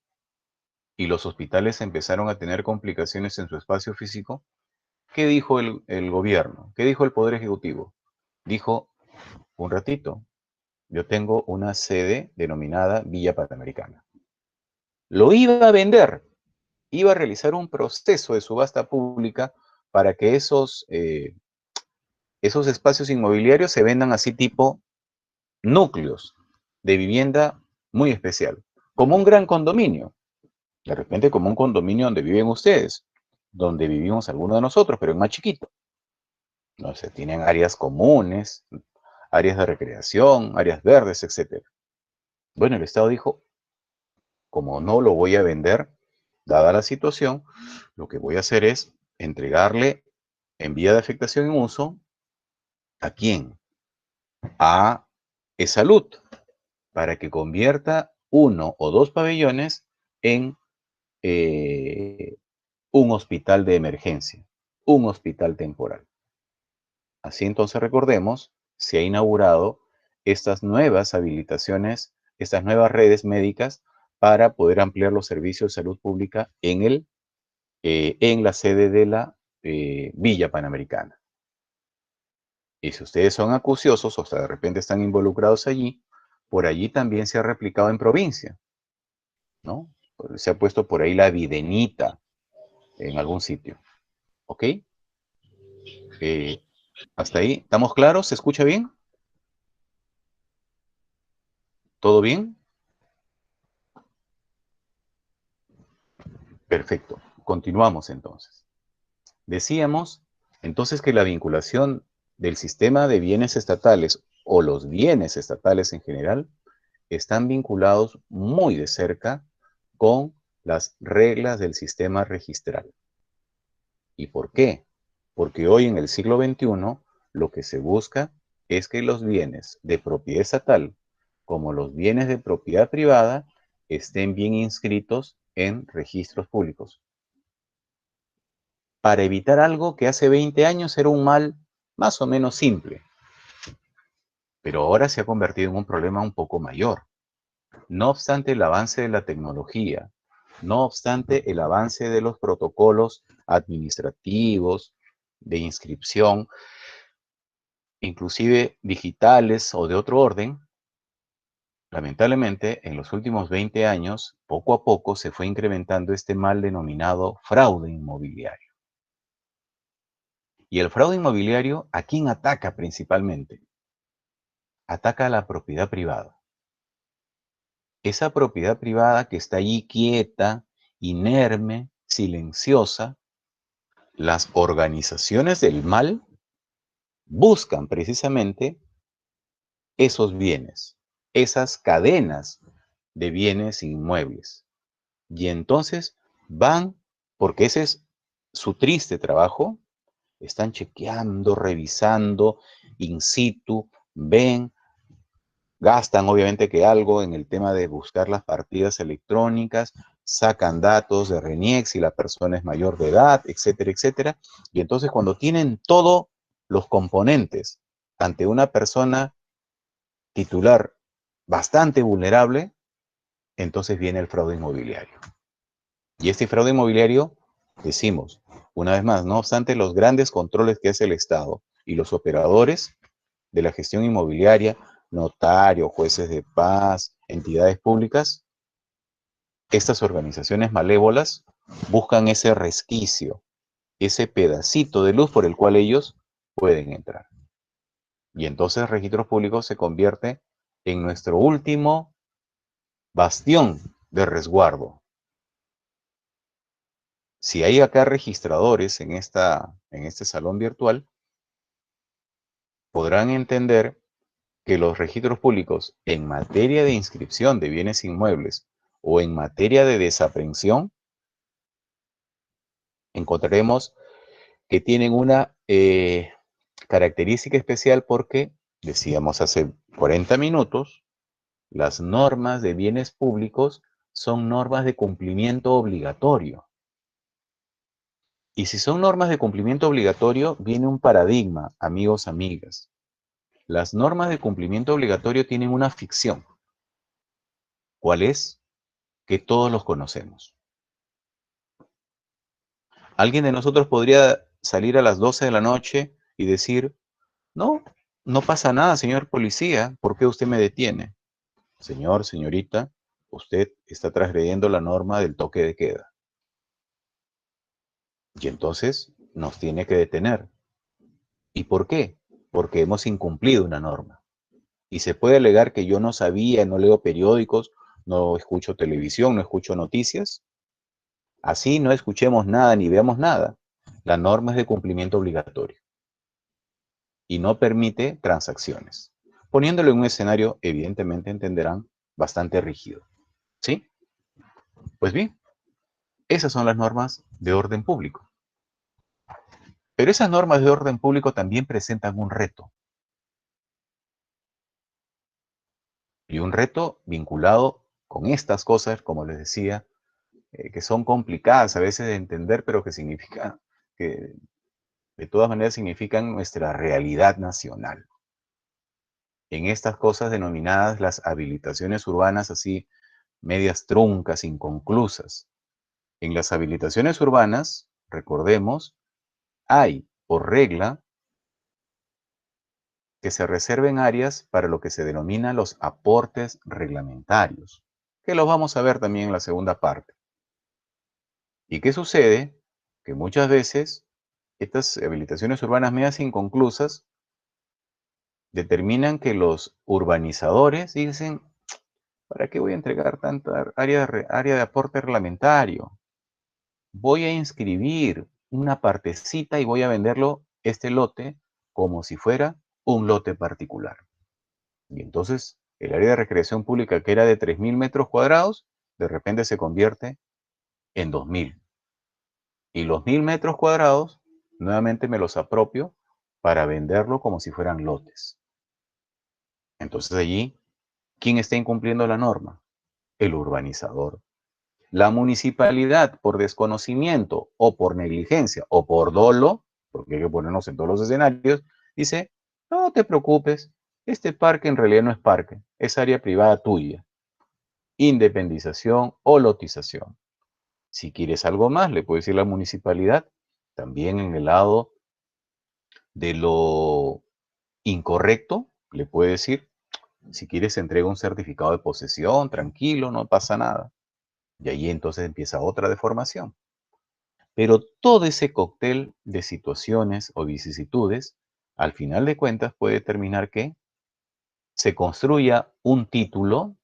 y los hospitales empezaron a tener complicaciones en su espacio físico, ¿qué dijo el gobierno? ¿Qué dijo el Poder Ejecutivo? Dijo, un ratito, yo tengo una sede denominada Villa Panamericana. Lo iba a vender, iba a realizar un proceso de subasta pública para que esos espacios inmobiliarios se vendan así tipo núcleos de vivienda muy especial, como un gran condominio, de repente como un condominio donde viven ustedes, donde vivimos algunos de nosotros, pero es más chiquito. No sé, tienen áreas comunes, áreas de recreación, áreas verdes, etc. Bueno, el Estado dijo, como no lo voy a vender, dada la situación, lo que voy a hacer es entregarle en vía de afectación en uso, ¿a quién? A Esalud, para que convierta 1 o 2 pabellones en un hospital de emergencia, un hospital temporal. Así entonces recordemos, se ha inaugurado estas nuevas habilitaciones, estas nuevas redes médicas para poder ampliar los servicios de salud pública en la sede de la Villa Panamericana. Y si ustedes son acuciosos o sea, de repente están involucrados allí, por allí también se ha replicado en provincia, ¿no? Se ha puesto por ahí la Videnita en algún sitio, ¿ok? Hasta ahí, ¿estamos claros? ¿Se escucha bien? ¿Todo bien? Perfecto. Continuamos entonces. Decíamos entonces que la vinculación del sistema de bienes estatales o los bienes estatales en general están vinculados muy de cerca con las reglas del sistema registral. ¿Y por qué? Porque hoy en el siglo XXI lo que se busca es que los bienes de propiedad estatal como los bienes de propiedad privada estén bien inscritos en registros públicos. Para evitar algo que hace 20 años era un mal más o menos simple, pero ahora se ha convertido en un problema un poco mayor. No obstante el avance de la tecnología, no obstante el avance de los protocolos administrativos, de inscripción, inclusive digitales o de otro orden, lamentablemente, en los últimos 20 años, poco a poco se fue incrementando este mal denominado fraude inmobiliario. Y el fraude inmobiliario, ¿a quién ataca principalmente? Ataca a la propiedad privada. Esa propiedad privada que está allí quieta, inerme, silenciosa, las organizaciones del mal buscan precisamente esos bienes, esas cadenas de bienes inmuebles. Y entonces van, porque ese es su triste trabajo, están chequeando, revisando, in situ, ven, gastan obviamente que algo en el tema de buscar las partidas electrónicas, sacan datos de RENIEC si la persona es mayor de edad, etcétera, etcétera. Y entonces cuando tienen todos los componentes ante una persona titular bastante vulnerable, entonces viene el fraude inmobiliario. Y este fraude inmobiliario, decimos, una vez más, no obstante los grandes controles que hace el Estado y los operadores de la gestión inmobiliaria, notarios, jueces de paz, entidades públicas, estas organizaciones malévolas buscan ese resquicio, ese pedacito de luz por el cual ellos pueden entrar. Y entonces Registros Públicos se convierte en nuestro último bastión de resguardo. Si hay acá registradores en este salón virtual, podrán entender que los registros públicos en materia de inscripción de bienes inmuebles o en materia de desaprehensión, encontraremos que tienen una característica especial porque, decíamos hace 40 minutos, las normas de bienes públicos son normas de cumplimiento obligatorio. Y si son normas de cumplimiento obligatorio, viene un paradigma, amigos, amigas. Las normas de cumplimiento obligatorio tienen una ficción. ¿Cuál es? Que todos los conocemos. Alguien de nosotros podría salir a las 12 de la noche y decir, no, no pasa nada, señor policía, ¿por qué usted me detiene? Señor, señorita, usted está transgrediendo la norma del toque de queda. Y entonces nos tiene que detener. ¿Y por qué? Porque hemos incumplido una norma. Y se puede alegar que yo no sabía, no leo periódicos, no escucho televisión, no escucho noticias. Así no escuchemos nada ni veamos nada. La norma es de cumplimiento obligatorio y no permite transacciones. Poniéndolo en un escenario, evidentemente entenderán, bastante rígido. ¿Sí? Pues bien, esas son las normas de orden público. Pero esas normas de orden público también presentan un reto. Y un reto vinculado con estas cosas, como les decía, que son complicadas a veces de entender, pero que significa que de todas maneras significan nuestra realidad nacional. En estas cosas denominadas las habilitaciones urbanas, así medias truncas, inconclusas. En las habilitaciones urbanas, recordemos, hay por regla que se reserven áreas para lo que se denomina los aportes reglamentarios, que los vamos a ver también en la segunda parte. ¿Y qué sucede? Que muchas veces estas habilitaciones urbanas medias inconclusas determinan que los urbanizadores dicen, ¿para qué voy a entregar tanta área de aporte reglamentario? Voy a inscribir una partecita y voy a venderlo, este lote, como si fuera un lote particular. Y entonces el área de recreación pública que era de 3.000 metros cuadrados, de repente se convierte en 2.000. Y los 1.000 metros cuadrados, nuevamente me los apropio para venderlo como si fueran lotes. Entonces allí, ¿quién está incumpliendo la norma? El urbanizador. La municipalidad, por desconocimiento o por negligencia o por dolo, porque hay que ponernos en todos los escenarios, dice, no te preocupes, este parque en realidad no es parque, es área privada tuya. Independización o lotización. Si quieres algo más, le puede decir la municipalidad, también en el lado de lo incorrecto, le puede decir, Si quieres, entrega un certificado de posesión, tranquilo, no pasa nada. Y ahí entonces empieza otra deformación. Pero todo ese cóctel de situaciones o vicisitudes, al final de cuentas, puede determinar que se construya un título,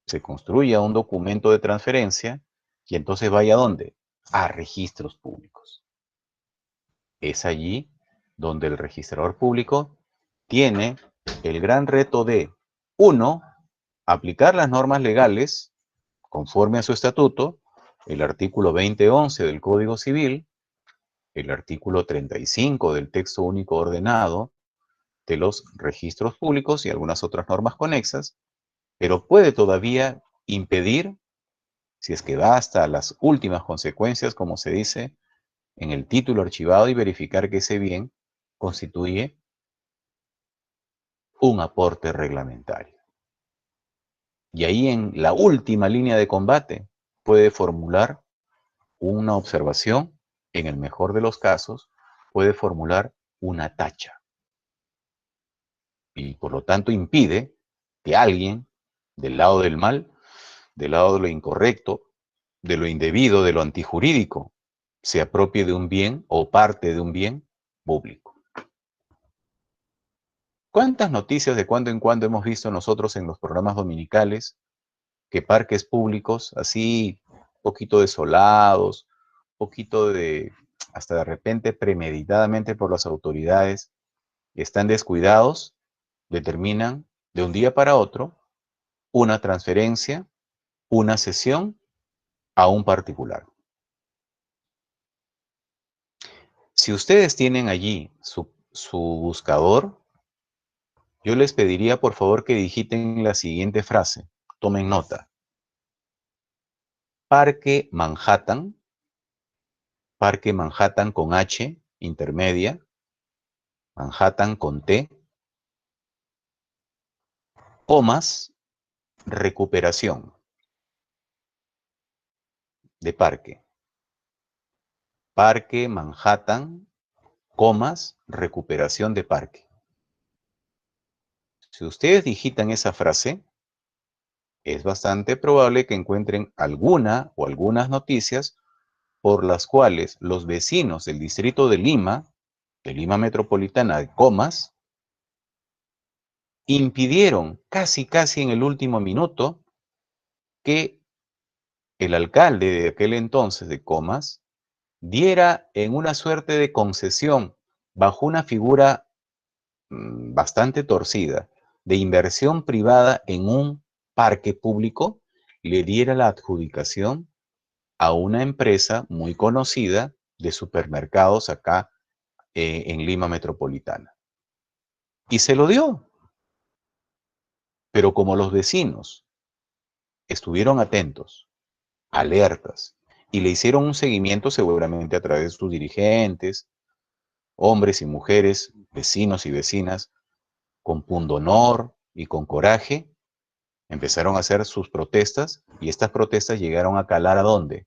se construya un documento de transferencia, y entonces vaya ¿a dónde? A registros públicos. Es allí donde el registrador público tiene el gran reto de, uno, aplicar las normas legales conforme a su estatuto, el artículo 2011 del Código Civil, el artículo 35 del Texto Único Ordenado de los registros públicos y algunas otras normas conexas, pero puede todavía impedir, si es que va hasta las últimas consecuencias, como se dice en el título archivado, y verificar que ese bien constituye un aporte reglamentario. Y ahí en la última línea de combate puede formular una observación, en el mejor de los casos, puede formular una tacha. Y por lo tanto impide que alguien del lado del mal, del lado de lo incorrecto, de lo indebido, de lo antijurídico, se apropie de un bien o parte de un bien público. ¿Cuántas noticias de cuando en cuando hemos visto nosotros en los programas dominicales que parques públicos, así, poquito desolados, poquito de, hasta de repente premeditadamente por las autoridades, están descuidados, determinan de un día para otro una transferencia, una cesión a un particular? Si ustedes tienen allí su buscador, yo les pediría por favor que digiten la siguiente frase. Tomen nota. Parque Manhattan con H intermedia, Manhattan con T, comas, recuperación de parque. Parque Manhattan, comas, recuperación de parque. Si ustedes digitan esa frase, es bastante probable que encuentren alguna o algunas noticias por las cuales los vecinos del distrito de Lima Metropolitana de Comas, impidieron casi en el último minuto que el alcalde de aquel entonces de Comas diera en una suerte de concesión bajo una figura bastante torcida de inversión privada en un parque público, le diera la adjudicación a una empresa muy conocida de supermercados acá en Lima Metropolitana. Y se lo dio. Pero como los vecinos estuvieron atentos, alertas, y le hicieron un seguimiento seguramente a través de sus dirigentes, hombres y mujeres, vecinos y vecinas, con pundonor y con coraje, empezaron a hacer sus protestas, y estas protestas llegaron a calar ¿a dónde?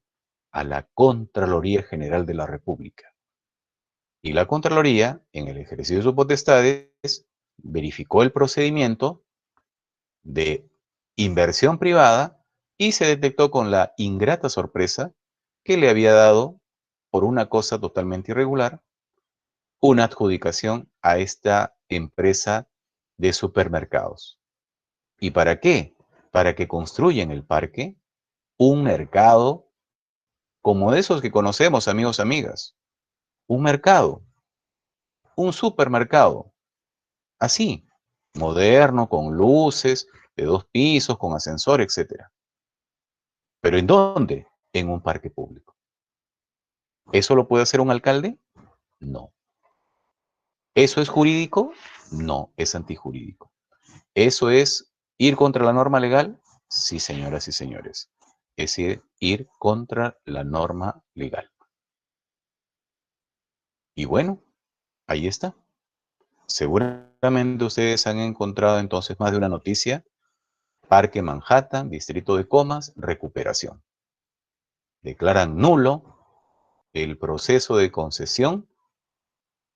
A la Contraloría General de la República. Y la Contraloría, en el ejercicio de sus potestades, verificó el procedimiento de inversión privada y se detectó con la ingrata sorpresa que le había dado, por una cosa totalmente irregular, una adjudicación a esta empresa de supermercados. ¿Y para qué? Para que construya en el parque un mercado como de esos que conocemos, amigos, amigas. Un mercado, un supermercado, así, moderno, con luces, de 2 pisos, con ascensor, etcétera. ¿Pero en dónde? En un parque público. ¿Eso lo puede hacer un alcalde? No. ¿Eso es jurídico? No, es antijurídico. ¿Eso es ir contra la norma legal? Sí, señoras y señores. Es ir contra la norma legal. Y bueno, ahí está. Seguramente ustedes han encontrado entonces más de una noticia. Parque Manhattan, Distrito de Comas, recuperación. Declaran nulo el proceso de concesión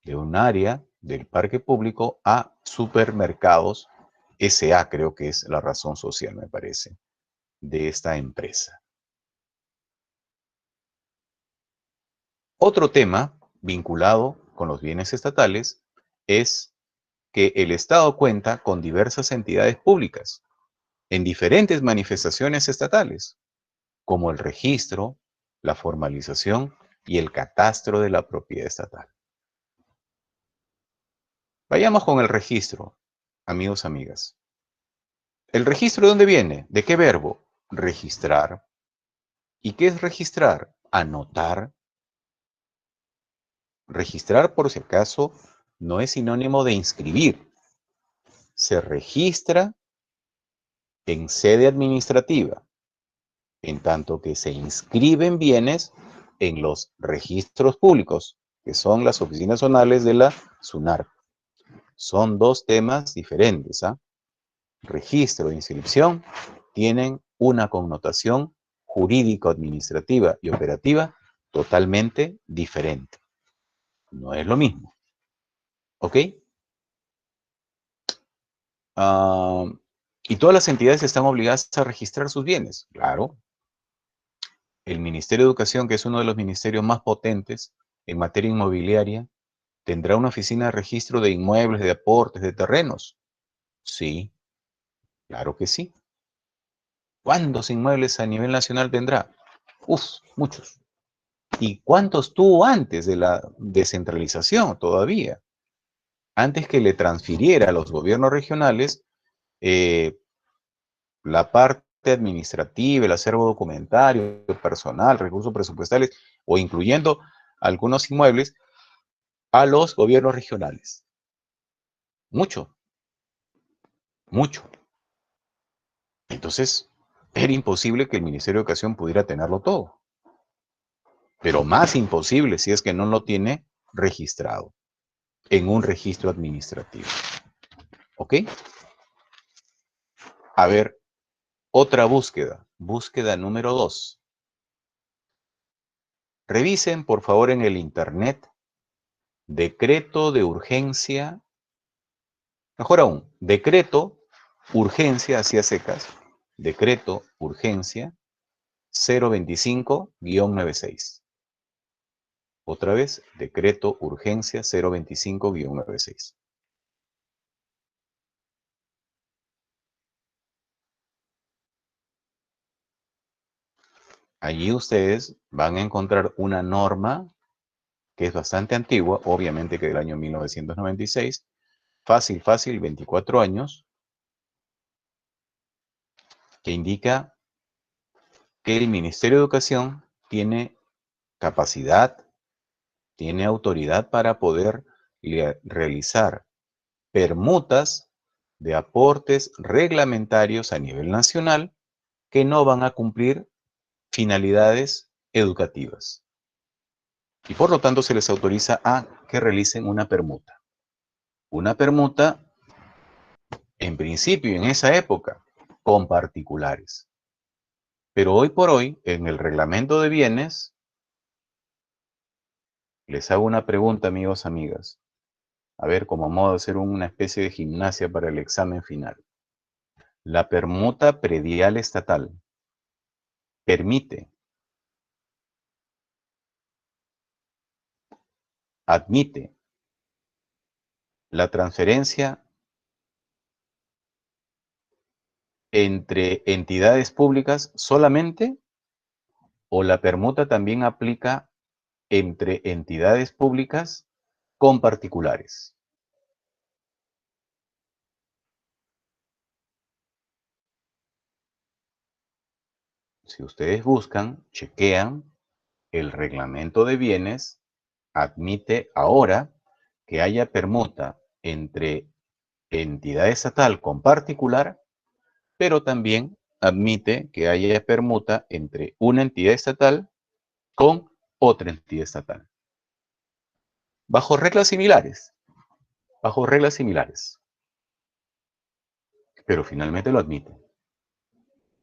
de un área del parque público a supermercados SA creo que es la razón social, me parece, de esta empresa. Otro tema vinculado con los bienes estatales es que el Estado cuenta con diversas entidades públicas en diferentes manifestaciones estatales, como el registro, la formalización y el catastro de la propiedad estatal. Vayamos con el registro, amigos, amigas. ¿El registro de dónde viene? ¿De qué verbo? Registrar. ¿Y qué es registrar? Anotar. Registrar, por si acaso, no es sinónimo de inscribir. Se registra en sede administrativa, en tanto que se inscriben bienes en los registros públicos, que son las oficinas zonales de la SUNAR. Son dos temas diferentes, ¿ah? Registro e inscripción tienen una connotación jurídico-administrativa y operativa totalmente diferente. No es lo mismo. ¿Ok? Y todas las entidades están obligadas a registrar sus bienes. Claro. El Ministerio de Educación, que es uno de los ministerios más potentes en materia inmobiliaria, ¿tendrá una oficina de registro de inmuebles, de aportes, de terrenos? Sí, claro que sí. ¿Cuántos inmuebles a nivel nacional tendrá? Uf, muchos. ¿Y cuántos tuvo antes de la descentralización todavía? Antes que le transfiriera a los gobiernos regionales la parte administrativa, el acervo documentario, personal, recursos presupuestales o incluyendo algunos inmuebles a los gobiernos regionales. Mucho, mucho. Entonces, era imposible que el Ministerio de Educación pudiera tenerlo todo. Pero más imposible si es que no lo tiene registrado en un registro administrativo. ¿Ok? A ver, otra búsqueda. Búsqueda número 2. Revisen, por favor, en el Internet decreto de urgencia. Mejor aún, decreto urgencia hacia secas. Decreto urgencia 025-96. Otra vez, decreto urgencia 025-96. Allí ustedes van a encontrar una norma que es bastante antigua, obviamente que del año 1996, fácil, 24 años, que indica que el Ministerio de Educación tiene capacidad, tiene autoridad para poder realizar permutas de aportes reglamentarios a nivel nacional que no van a cumplir finalidades educativas. Y por lo tanto se les autoriza a que realicen una permuta. Una permuta, en principio, en esa época, con particulares. Pero hoy por hoy, en el reglamento de bienes, les hago una pregunta, amigos, amigas. A ver, como modo de hacer una especie de gimnasia para el examen final. La permuta predial estatal admite la transferencia entre entidades públicas solamente, o la permuta también aplica entre entidades públicas con particulares. Si ustedes buscan, chequean, el reglamento de bienes admite ahora que haya permuta entre entidad estatal con particular, pero también admite que haya permuta entre una entidad estatal con otra entidad estatal. Bajo reglas similares. Bajo reglas similares. Pero finalmente lo admite.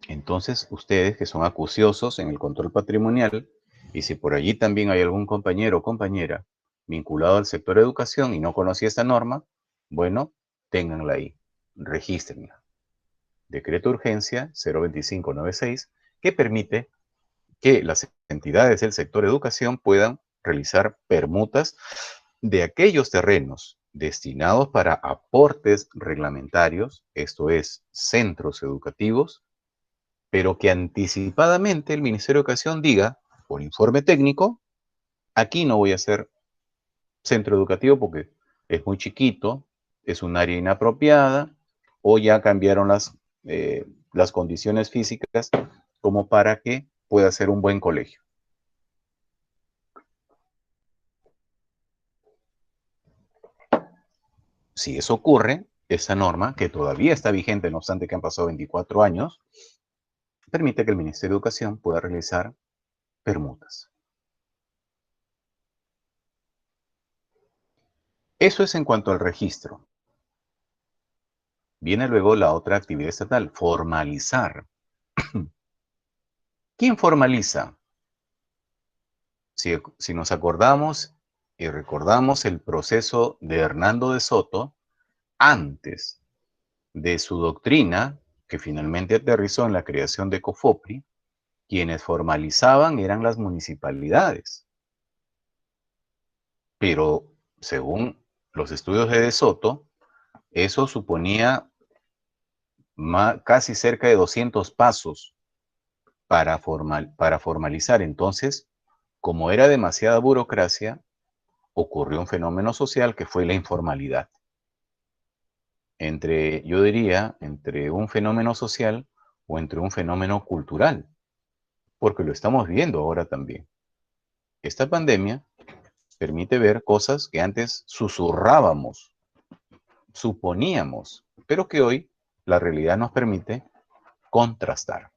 Entonces, ustedes que son acuciosos en el control patrimonial, y si por allí también hay algún compañero o compañera vinculado al sector educación y no conocía esta norma, bueno, ténganla ahí. regístrenla. Decreto de urgencia 02596, que permite que las entidades del sector educación puedan realizar permutas de aquellos terrenos destinados para aportes reglamentarios, esto es, centros educativos, pero que anticipadamente el Ministerio de Educación diga, por informe técnico, aquí no voy a hacer centro educativo porque es muy chiquito, es un área inapropiada, o ya cambiaron las condiciones físicas como para que pueda ser un buen colegio. Si eso ocurre, esa norma, que todavía está vigente, no obstante que han pasado 24 años, permite que el Ministerio de Educación pueda realizar permutas. Eso es en cuanto al registro. Viene luego la otra actividad estatal, formalizar. ¿Quién formaliza? Si nos acordamos y recordamos el proceso de Hernando de Soto, antes de su doctrina, que finalmente aterrizó en la creación de COFOPRI, quienes formalizaban eran las municipalidades. Pero según los estudios de Soto, eso suponía casi cerca de 200 pasos para formalizar. Entonces, como era demasiada burocracia, ocurrió un fenómeno social que fue la informalidad. Yo diría, entre un fenómeno social o entre un fenómeno cultural, porque lo estamos viendo ahora también. Esta pandemia permite ver cosas que antes susurrábamos, suponíamos, pero que hoy la realidad nos permite contrastar.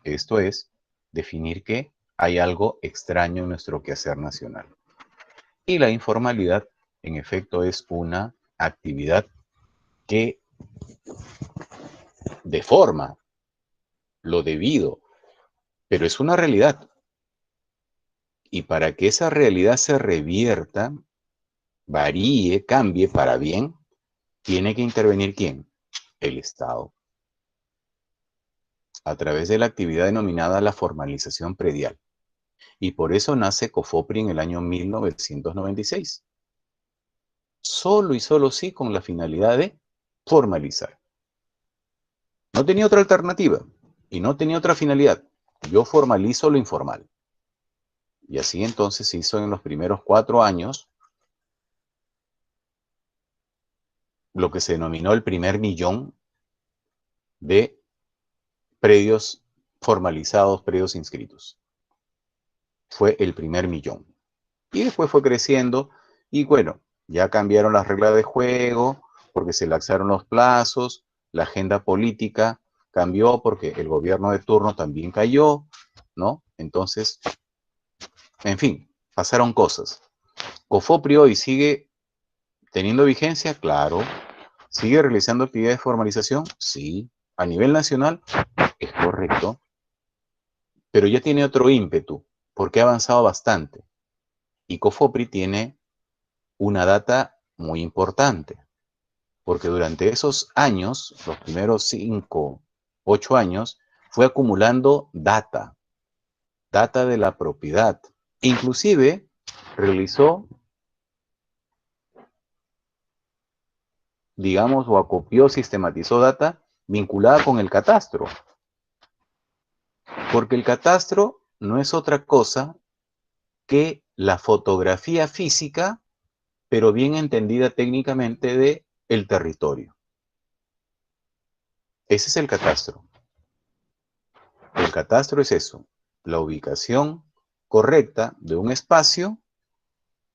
Esto es, definir que hay algo extraño en nuestro quehacer nacional. Y la informalidad, en efecto, es una actividad que deforma lo debido, pero es una realidad. Y para que esa realidad se revierta, varíe, cambie para bien, tiene que intervenir ¿quién? El Estado. A través de la actividad denominada la formalización predial. Y por eso nace COFOPRI en el año 1996. Solo y solo sí con la finalidad de formalizar. No tenía otra alternativa y no tenía otra finalidad. Yo formalizo lo informal. Y así entonces se hizo en los primeros 4 años lo que se denominó el primer millón de predios formalizados, predios inscritos. Fue el primer millón. Y después fue creciendo y bueno, ya cambiaron las reglas de juego porque se laxaron los plazos, la agenda política cambió porque el gobierno de turno también cayó, ¿no? Entonces, en fin, pasaron cosas. COFOPRI hoy sigue teniendo vigencia, claro. ¿Sigue realizando actividades de formalización? Sí. A nivel nacional, es correcto. Pero ya tiene otro ímpetu, porque ha avanzado bastante. Y COFOPRI tiene una data muy importante, porque durante esos años, los primeros 5, 8 años, fue acumulando data de la propiedad. Inclusive realizó, digamos, o acopió, sistematizó data vinculada con el catastro. Porque el catastro no es otra cosa que la fotografía física, pero bien entendida técnicamente, de el territorio. Ese es el catastro. El catastro es eso, la ubicación correcta de un espacio,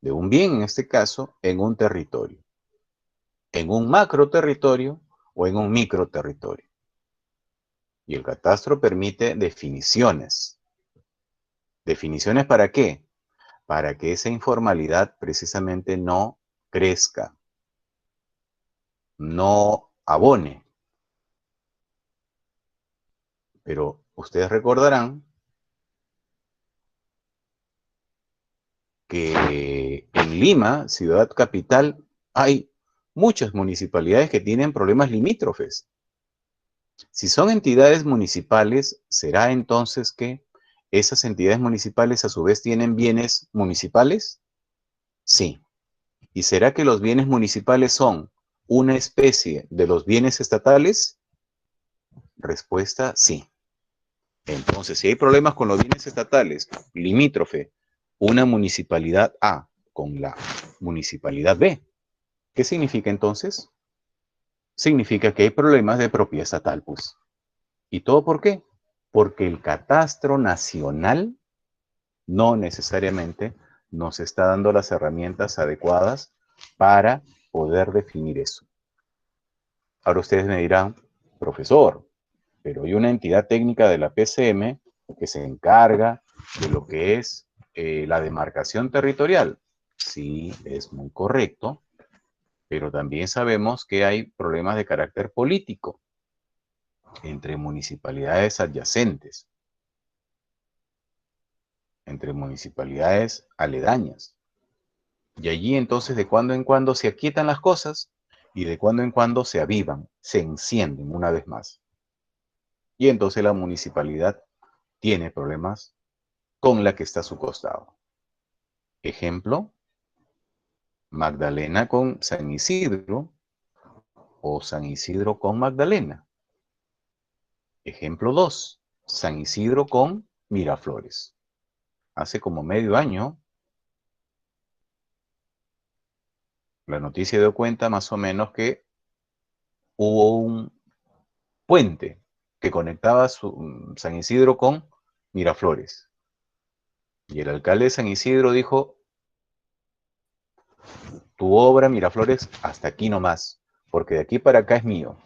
de un bien en este caso, en un territorio. En un macro territorio o en un micro territorio. Y el catastro permite definiciones. ¿Definiciones para qué? Para que esa informalidad precisamente no crezca, no abone. Pero ustedes recordarán que en Lima, ciudad capital, hay muchas municipalidades que tienen problemas limítrofes. Si son entidades municipales, ¿será entonces que esas entidades municipales a su vez tienen bienes municipales? Sí. ¿Y será que los bienes municipales son una especie de los bienes estatales? Respuesta, sí. Entonces, si hay problemas con los bienes estatales, limítrofe, una municipalidad A con la municipalidad B, ¿qué significa entonces? Significa que hay problemas de propiedad estatal, pues. ¿Y todo por qué? Porque el catastro nacional no necesariamente nos está dando las herramientas adecuadas para poder definir eso. Ahora ustedes me dirán, profesor, pero hay una entidad técnica de la PCM que se encarga de lo que es la demarcación territorial. Sí, es muy correcto, pero también sabemos que hay problemas de carácter político entre municipalidades adyacentes, entre municipalidades aledañas. Y allí entonces de cuando en cuando se aquietan las cosas y de cuando en cuando se avivan, se encienden una vez más. Y entonces la municipalidad tiene problemas con la que está a su costado. Ejemplo, Magdalena con San Isidro o San Isidro con Magdalena. Ejemplo 2, San Isidro con Miraflores. Hace como medio año, la noticia dio cuenta más o menos que hubo un puente que conectaba San Isidro con Miraflores. Y el alcalde de San Isidro dijo, tu obra, Miraflores, hasta aquí nomás, porque de aquí para acá es mío.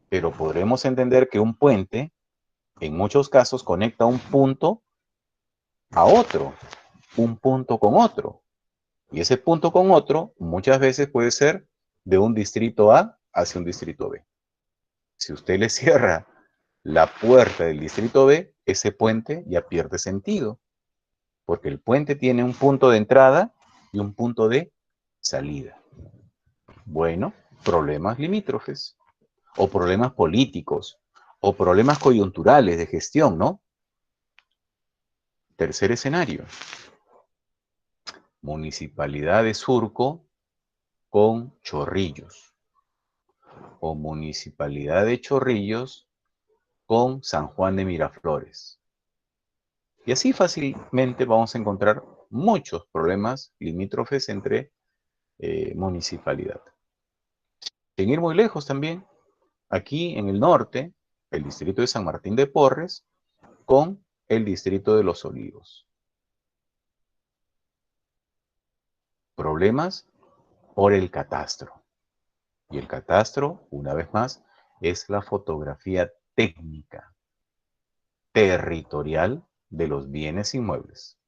Pero podremos entender que un puente, en muchos casos, conecta un punto a otro, un punto con otro. Y ese punto con otro, muchas veces puede ser de un distrito A hacia un distrito B. Si usted le cierra la puerta del distrito B, ese puente ya pierde sentido, porque el puente tiene un punto de entrada y un punto de salida. Bueno, problemas limítrofes, o problemas políticos, o problemas coyunturales de gestión, ¿no? Tercer escenario, Municipalidad de Surco con Chorrillos, o Municipalidad de Chorrillos con San Juan de Miraflores. Y así fácilmente vamos a encontrar muchos problemas limítrofes entre municipalidad. Sin ir muy lejos también, aquí en el norte, el distrito de San Martín de Porres con el distrito de Los Olivos. Problemas por el catastro. Y el catastro, una vez más, es la fotografía técnica, territorial de los bienes inmuebles.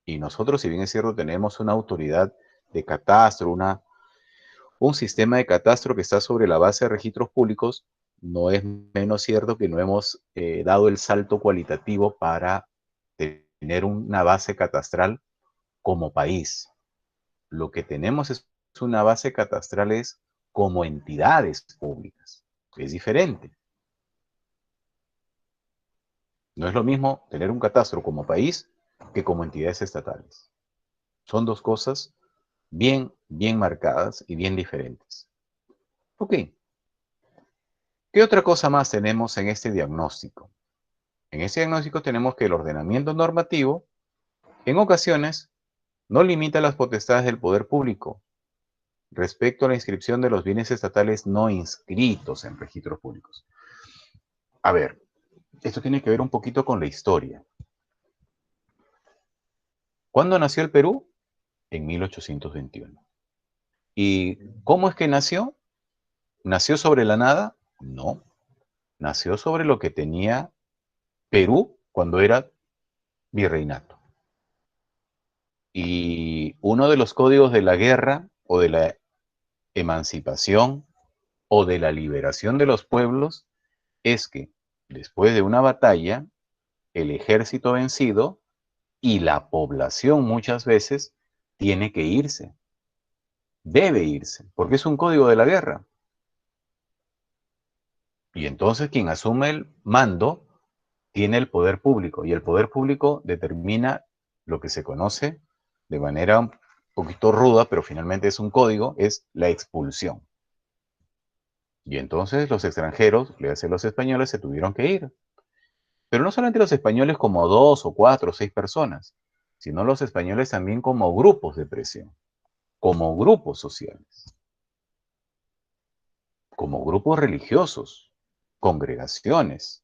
Y nosotros, si bien es cierto, tenemos una autoridad de catastro, un sistema de catastro que está sobre la base de registros públicos, no es menos cierto que no hemos dado el salto cualitativo para tener una base catastral como país. Lo que tenemos es una base catastral como entidades públicas. Es diferente. No es lo mismo tener un catastro como país que como entidades estatales. Son dos cosas bien marcadas y bien diferentes. Ok. ¿Qué otra cosa más tenemos en este diagnóstico? En este diagnóstico tenemos que el ordenamiento normativo, en ocasiones, no limita las potestades del poder público respecto a la inscripción de los bienes estatales no inscritos en registros públicos. A ver, esto tiene que ver un poquito con la historia. ¿Cuándo nació el Perú? En 1821. ¿Y cómo es que nació? ¿Nació sobre la nada? No. Nació sobre lo que tenía Perú cuando era virreinato. Y uno de los códigos de la guerra o de la emancipación o de la liberación de los pueblos es que después de una batalla, el ejército vencido y la población muchas veces tiene que irse debe irse, porque es un código de la guerra. Y entonces quien asume el mando tiene el poder público, y el poder público determina lo que se conoce de manera un poquito ruda, pero finalmente es un código, es la expulsión. Y entonces los extranjeros, le hacen los españoles, se tuvieron que ir. Pero no solamente los españoles como 2 o 4 o 6 personas, sino los españoles también como grupos de presión, como grupos sociales, como grupos religiosos, congregaciones,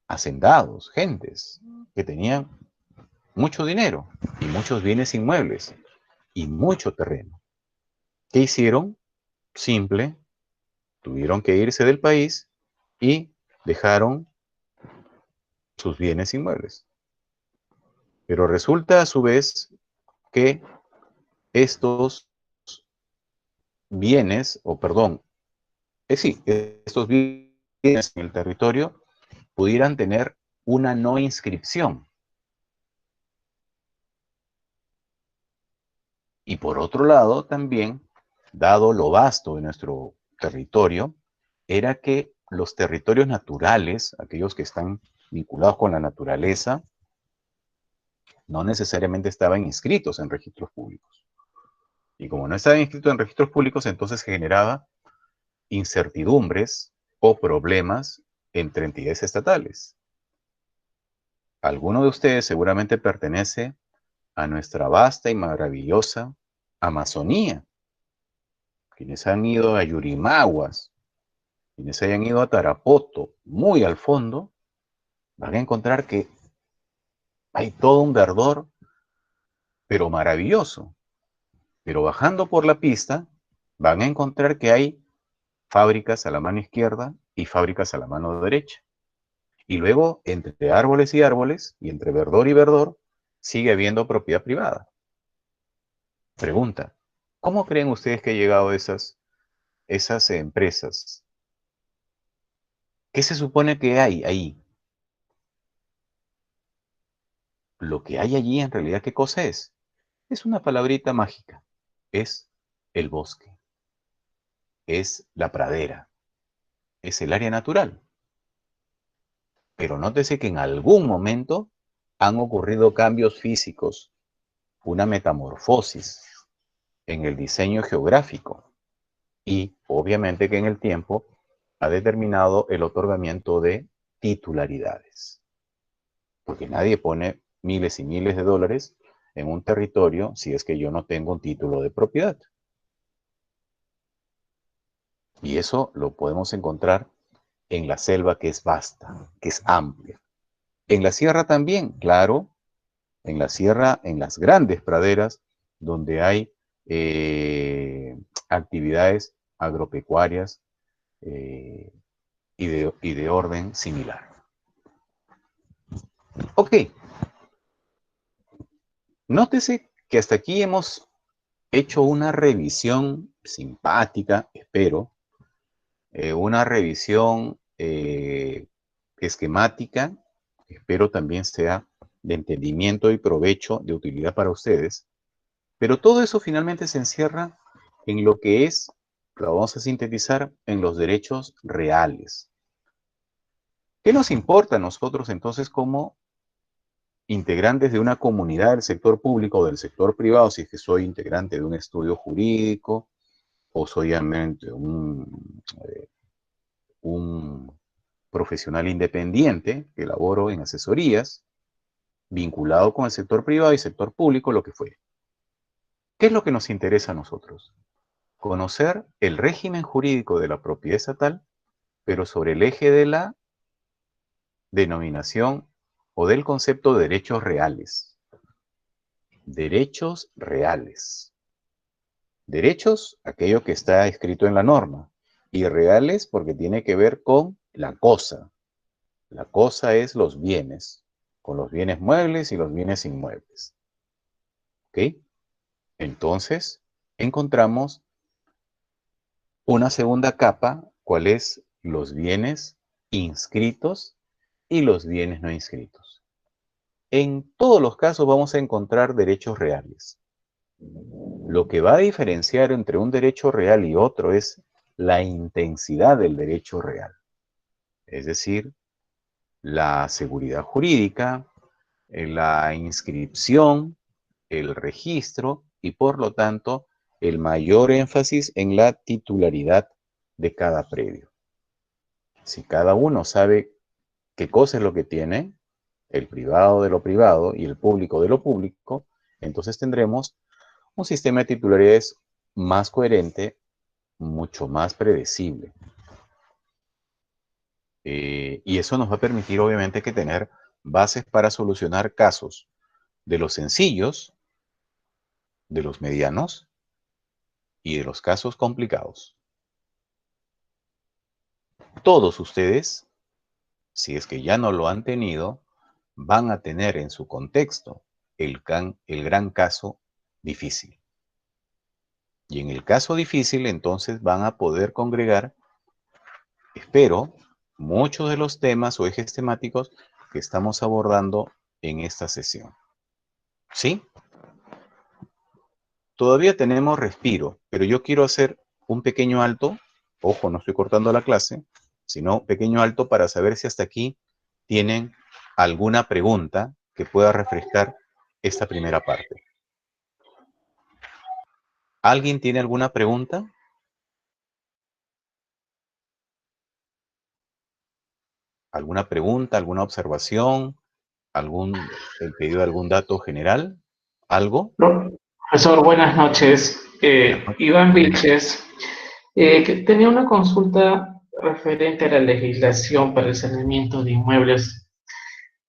hacendados, gentes que tenían mucho dinero y muchos bienes inmuebles y mucho terreno. ¿Qué hicieron? Simple, tuvieron que irse del país y dejaron sus bienes inmuebles. Pero resulta a su vez que estos bienes, o perdón, sí, estos bienes en el territorio pudieran tener una no inscripción. Y por otro lado, también, dado lo vasto de nuestro territorio, era que los territorios naturales, aquellos que están vinculados con la naturaleza, no necesariamente estaban inscritos en registros públicos. Y como no estaban inscritos en registros públicos, entonces generaba incertidumbres o problemas entre entidades estatales. Alguno de ustedes seguramente pertenece a nuestra vasta y maravillosa Amazonía. Quienes han ido a Yurimaguas, quienes hayan ido a Tarapoto, muy al fondo, van a encontrar que hay todo un verdor, pero maravilloso. Pero bajando por la pista, van a encontrar que hay fábricas a la mano izquierda y fábricas a la mano derecha. Y luego, entre árboles y entre verdor y verdor, sigue habiendo propiedad privada. Pregunta, ¿cómo creen ustedes que han llegado esas empresas? ¿Qué se supone que hay ahí? Lo que hay allí en realidad, ¿qué cosa es? Es una palabrita mágica. Es el bosque, es la pradera, es el área natural. Pero nótese que en algún momento han ocurrido cambios físicos, una metamorfosis en el diseño geográfico y obviamente que en el tiempo ha determinado el otorgamiento de titularidades. Porque nadie pone miles y miles de dólares en un territorio si es que yo no tengo un título de propiedad. Y eso lo podemos encontrar en la selva, que es vasta, que es amplia. En la sierra también, claro, en la sierra, en las grandes praderas, donde hay actividades agropecuarias y de orden similar. Ok, nótese que hasta aquí hemos hecho una revisión simpática, espero, una revisión esquemática, espero también sea de entendimiento y provecho, de utilidad para ustedes, pero todo eso finalmente se encierra en lo que es, lo vamos a sintetizar, en los derechos reales. ¿Qué nos importa a nosotros entonces como integrantes de una comunidad del sector público o del sector privado, si es que soy integrante de un estudio jurídico o soy un profesional independiente que laboro en asesorías, vinculado con el sector privado y sector público, lo que fuere? ¿Qué es lo que nos interesa a nosotros? Conocer el régimen jurídico de la propiedad estatal, pero sobre el eje de la denominación o del concepto de derechos reales. Derechos reales. Derechos, aquello que está escrito en la norma, y reales porque tiene que ver con la cosa. La cosa es los bienes, con los bienes muebles y los bienes inmuebles. ¿Ok? Entonces, encontramos una segunda capa, ¿cuál es? Los bienes inscritos y los bienes no inscritos. En todos los casos vamos a encontrar derechos reales. Lo que va a diferenciar entre un derecho real y otro es la intensidad del derecho real. Es decir, la seguridad jurídica, la inscripción, el registro y por lo tanto el mayor énfasis en la titularidad de cada predio. Si cada uno sabe qué cosa es lo que tiene, el privado de lo privado y el público de lo público, entonces tendremos un sistema de titularidades más coherente, mucho más predecible. Y eso nos va a permitir obviamente que tener bases para solucionar casos de los sencillos, de los medianos y de los casos complicados. Todos ustedes, si es que ya no lo han tenido, van a tener en su contexto el gran caso difícil. Y en el caso difícil, entonces van a poder congregar, espero, muchos de los temas o ejes temáticos que estamos abordando en esta sesión. ¿Sí? Todavía tenemos respiro, pero yo quiero hacer un pequeño alto. Ojo, no estoy cortando la clase, sino pequeño alto para saber si hasta aquí tienen alguna pregunta que pueda refrescar esta primera parte. ¿Alguien tiene alguna pregunta? ¿Alguna pregunta, alguna observación, el pedido de algún dato general? ¿Algo?
Profesor, buenas noches.
Buenas noches.
Iván Vilches. Que tenía una consulta referente a la legislación para el saneamiento de inmuebles.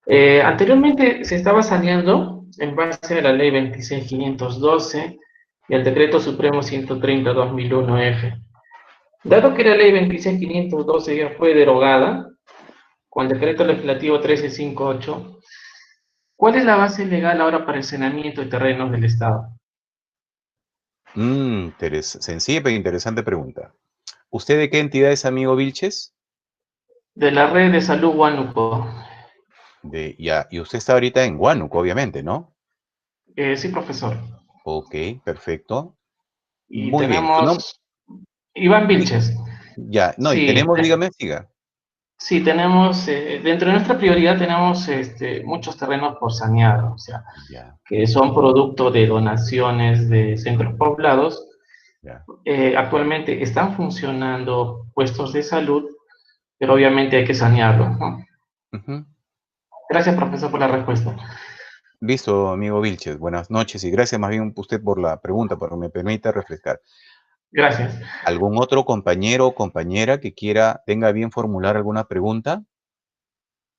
Anteriormente se estaba saneando en base a la ley 26.512 y al decreto supremo 130/2001-F. Dado que la ley 26.512 ya fue derogada con el decreto legislativo 1358, ¿cuál es la base legal ahora para el saneamiento de terrenos del Estado?
Sencilla pero interesante pregunta. ¿Usted de qué entidad es, amigo Vilches?
De la red de salud Huánuco.
Y usted está ahorita en Huánuco, obviamente, ¿no?
Sí, profesor.
Ok, perfecto.
Y
Muy bien. ¿Su nombre?
tenemos Iván Vilches.
Ya, no, y
Sí,
tenemos, dígame, siga.
sí, tenemos, dentro de nuestra prioridad tenemos muchos terrenos por sanear, o sea,
Ya,
que son producto de donaciones de centros poblados.
ya.
Actualmente están funcionando puestos de salud, pero obviamente hay que sanearlos, ¿no?
Ujú.
Gracias, profesor, por la respuesta.
Listo, amigo Vilches. Buenas noches y gracias más bien usted por la pregunta, porque me permite refrescar.
Gracias.
¿Algún otro compañero o compañera que tenga bien formular alguna pregunta?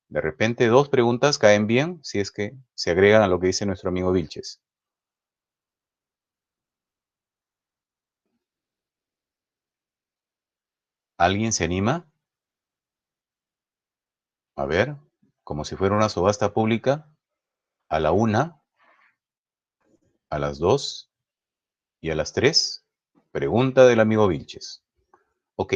De repente, dos preguntas caen bien si es que se agregan a lo que dice nuestro amigo Vilches. ¿Alguien se anima? A ver, como si fuera una subasta pública, a la 1, a las 2 y a las 3. Pregunta del amigo Vilches. Ok,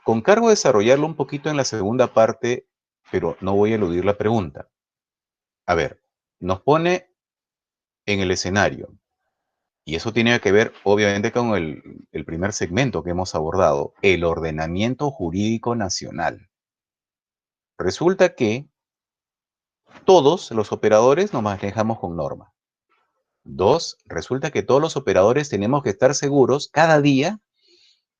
con cargo a desarrollarlo un poquito en la segunda parte, pero no voy a eludir la pregunta. A ver, nos pone en el escenario, y eso tiene que ver obviamente con el primer segmento que hemos abordado, el ordenamiento jurídico nacional. Resulta que todos los operadores nos manejamos con norma. Dos, resulta que todos los operadores tenemos que estar seguros cada día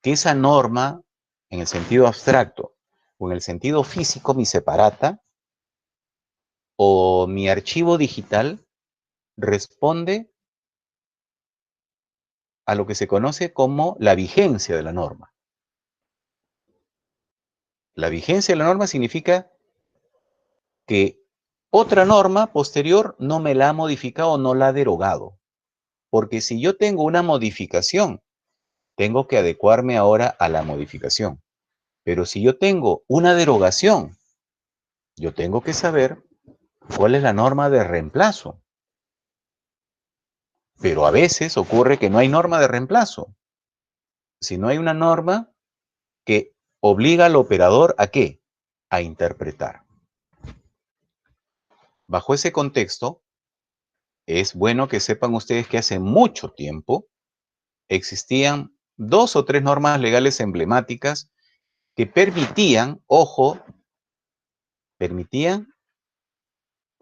que esa norma, en el sentido abstracto o en el sentido físico, mi separata o mi archivo digital, responde a lo que se conoce como la vigencia de la norma. La vigencia de la norma significa que otra norma posterior no me la ha modificado o no la ha derogado. Porque si yo tengo una modificación, tengo que adecuarme ahora a la modificación. Pero si yo tengo una derogación, yo tengo que saber cuál es la norma de reemplazo. Pero a veces ocurre que no hay norma de reemplazo, sino hay una norma que obliga al operador ¿a qué? A interpretar. Bajo ese contexto, es bueno que sepan ustedes que hace mucho tiempo existían 2 o 3 normas legales emblemáticas que permitían, ojo, permitían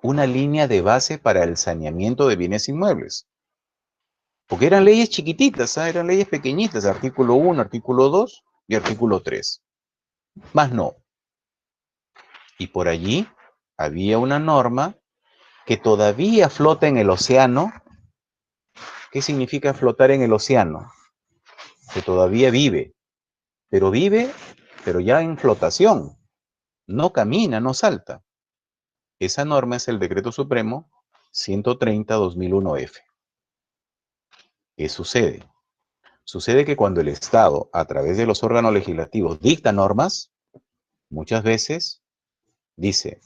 una línea de base para el saneamiento de bienes inmuebles. Porque eran leyes chiquititas, eran leyes pequeñitas, artículo 1, artículo 2 y artículo 3. Más no. Y por allí había una norma que todavía flota en el océano. ¿Qué significa flotar en el océano? Que todavía vive, pero ya en flotación. No camina, no salta. Esa norma es el Decreto Supremo 130/2001-F. ¿Qué sucede? Sucede que cuando el Estado, a través de los órganos legislativos, dicta normas, muchas veces dice,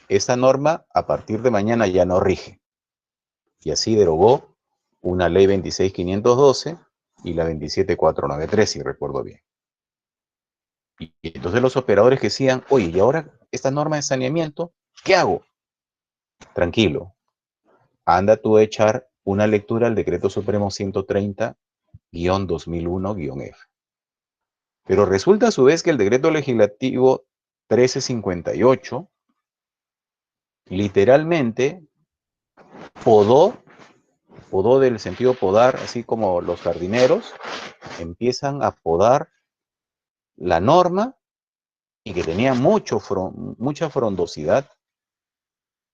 esta norma a partir de mañana ya no rige. Y así derogó una ley 26.512 y la 27.493, si recuerdo bien. Y entonces los operadores que decían, oye, y ahora esta norma de saneamiento, ¿qué hago? Tranquilo, anda tú a echar una lectura al Decreto Supremo 130-2001-F. Pero resulta a su vez que el Decreto Legislativo 1358 literalmente podó del sentido podar, así como los jardineros empiezan a podar la norma y que tenía mucha frondosidad,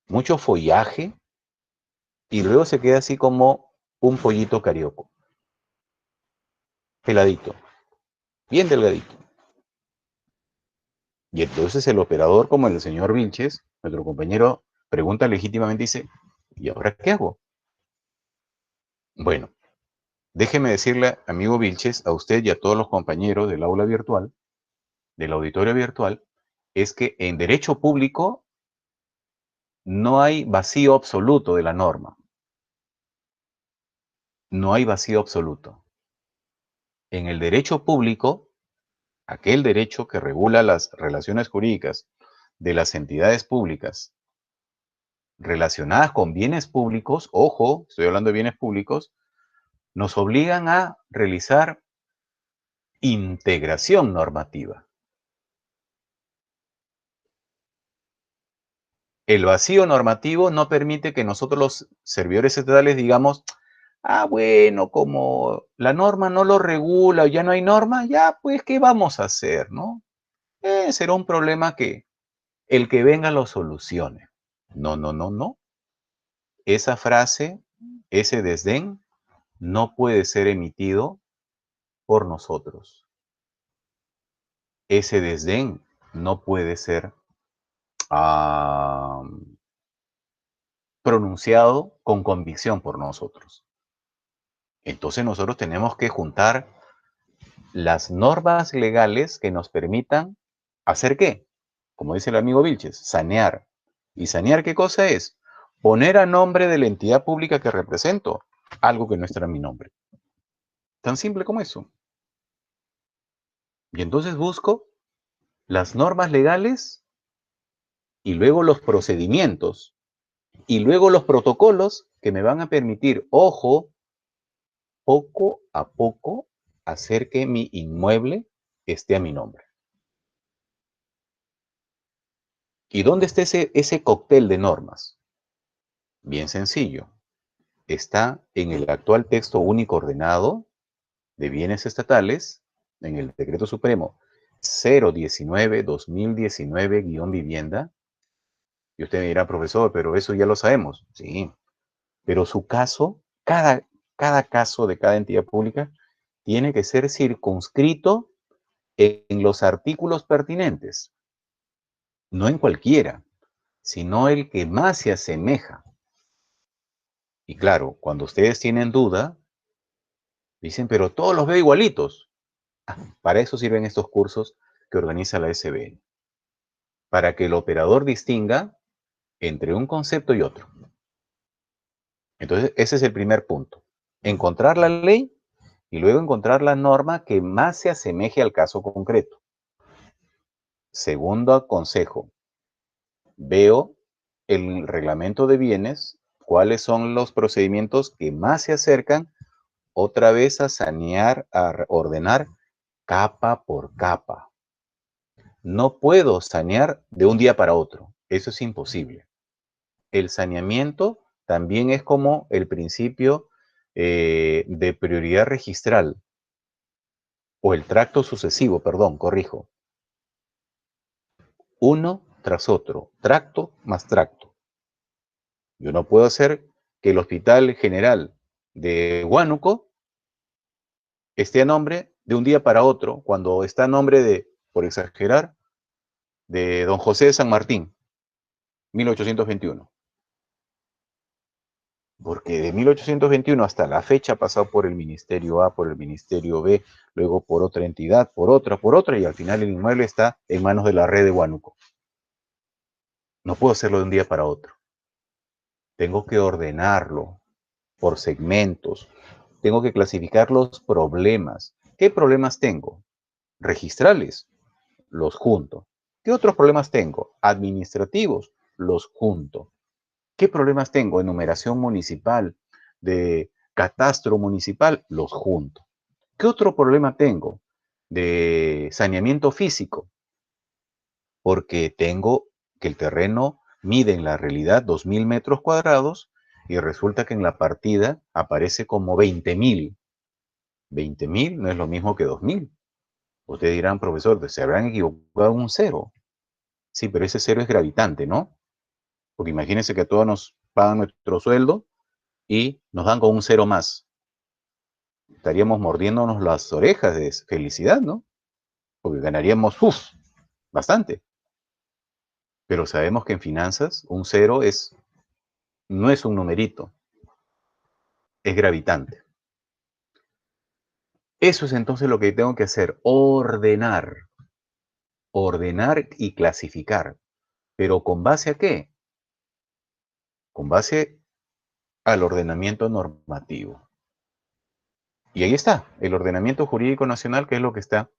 mucho follaje, y luego se queda así como un pollito carioco, peladito, bien delgadito. Y entonces el operador, como el señor Vilches, nuestro compañero, pregunta legítimamente, dice, ¿y ahora qué hago? Bueno, déjeme decirle, amigo Vilches, a usted y a todos los compañeros del aula virtual, del auditorio virtual, es que en derecho público no hay vacío absoluto de la norma. No hay vacío absoluto. En el derecho público, aquel derecho que regula las relaciones jurídicas de las entidades públicas relacionadas con bienes públicos, ojo, estoy hablando de bienes públicos, nos obligan a realizar integración normativa. El vacío normativo no permite que nosotros los servidores estatales digamos, ah, bueno, como la norma no lo regula o ya no hay norma, ya pues, ¿qué vamos a hacer, no? Será un problema que el que venga lo solucione. No, no, no, no. Esa frase, ese desdén, no puede ser emitido por nosotros. Ese desdén no puede ser pronunciado con convicción por nosotros. Entonces nosotros tenemos que juntar las normas legales que nos permitan hacer ¿qué? Como dice el amigo Vilches, sanear. ¿Y sanear qué cosa es? Poner a nombre de la entidad pública que represento algo que no está en mi nombre. Tan simple como eso. Y entonces busco las normas legales y luego los procedimientos y luego los protocolos que me van a permitir, ojo, poco a poco hacer que mi inmueble esté a mi nombre. ¿Y dónde está ese cóctel de normas? Bien sencillo. Está en el actual texto único ordenado de bienes estatales, en el Decreto Supremo 019/2019-vivienda. Y usted me dirá, profesor, pero eso ya lo sabemos. Sí, pero su caso, cada caso de cada entidad pública tiene que ser circunscrito en los artículos pertinentes. No en cualquiera, sino el que más se asemeja. Y claro, cuando ustedes tienen duda, dicen, pero todos los veo igualitos. Para eso sirven estos cursos que organiza la SBN. Para que el operador distinga entre un concepto y otro. Entonces, ese es el primer punto. Encontrar la ley y luego encontrar la norma que más se asemeje al caso concreto. Segundo consejo. Veo el reglamento de bienes, cuáles son los procedimientos que más se acercan otra vez a sanear, a ordenar capa por capa. No puedo sanear de un día para otro. Eso es imposible. El saneamiento también es como el principio de prioridad registral, o el tracto sucesivo, perdón, corrijo. Uno tras otro, tracto más tracto. Yo no puedo hacer que el Hospital General de Huánuco esté a nombre de un día para otro, cuando está a nombre de, por exagerar, de don José de San Martín, 1821. Porque de 1821 hasta la fecha ha pasado por el Ministerio A, por el Ministerio B, luego por otra entidad, por otra, y al final el inmueble está en manos de la red de Huánuco. No puedo hacerlo de un día para otro. Tengo que ordenarlo por segmentos. Tengo que clasificar los problemas. ¿Qué problemas tengo? Registrales, los junto. ¿Qué otros problemas tengo? Administrativos, los junto. ¿Qué problemas tengo? Enumeración municipal, de catastro municipal, los junto. ¿Qué otro problema tengo? De saneamiento físico, porque tengo que el terreno mide en la realidad 2.000 metros cuadrados y resulta que en la partida aparece como 20.000. 20.000 no es lo mismo que 2.000. Ustedes dirán, profesor, se habrán equivocado un cero. Sí, pero ese cero es gravitante, ¿no? Porque imagínense que a todos nos pagan nuestro sueldo y nos dan con un cero más. Estaríamos mordiéndonos las orejas de felicidad, ¿no? Porque ganaríamos, bastante. Pero sabemos que en finanzas un cero no es un numerito, es gravitante. Eso es entonces lo que tengo que hacer, ordenar y clasificar. ¿Pero con base a qué? Con base al ordenamiento normativo. Y ahí está, el ordenamiento jurídico nacional, que es lo que está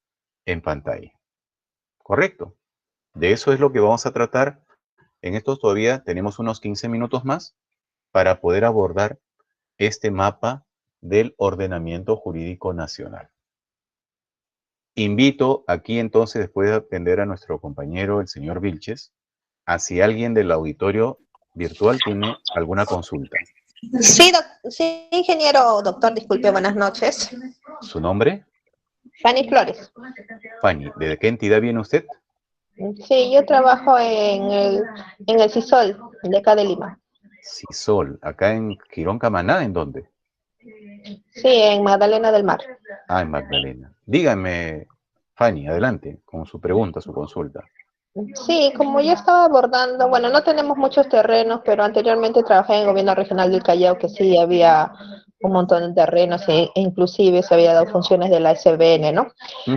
en pantalla. ¿Correcto? De eso es lo que vamos a tratar. En estos todavía tenemos unos 15 minutos más para poder abordar este mapa del ordenamiento jurídico nacional. Invito aquí entonces, después de atender a nuestro compañero, el señor Vilches, a si alguien del auditorio virtual tiene alguna consulta.
Sí, sí, ingeniero, doctor, disculpe, buenas noches.
¿Su nombre?
Fanny Flores.
Fanny, ¿de qué entidad viene usted?
Sí, yo trabajo en el CISOL de acá de Lima.
CISOL, acá en Girón Camaná, ¿en dónde?
Sí, en Magdalena del Mar.
Ah, en Magdalena. Dígame, Fanny, adelante, con su pregunta, su consulta.
Sí, como yo estaba abordando, bueno, no tenemos muchos terrenos, pero anteriormente trabajé en el gobierno regional del Callao, que sí había un montón de terrenos e inclusive se había dado funciones de la SBN, ¿no?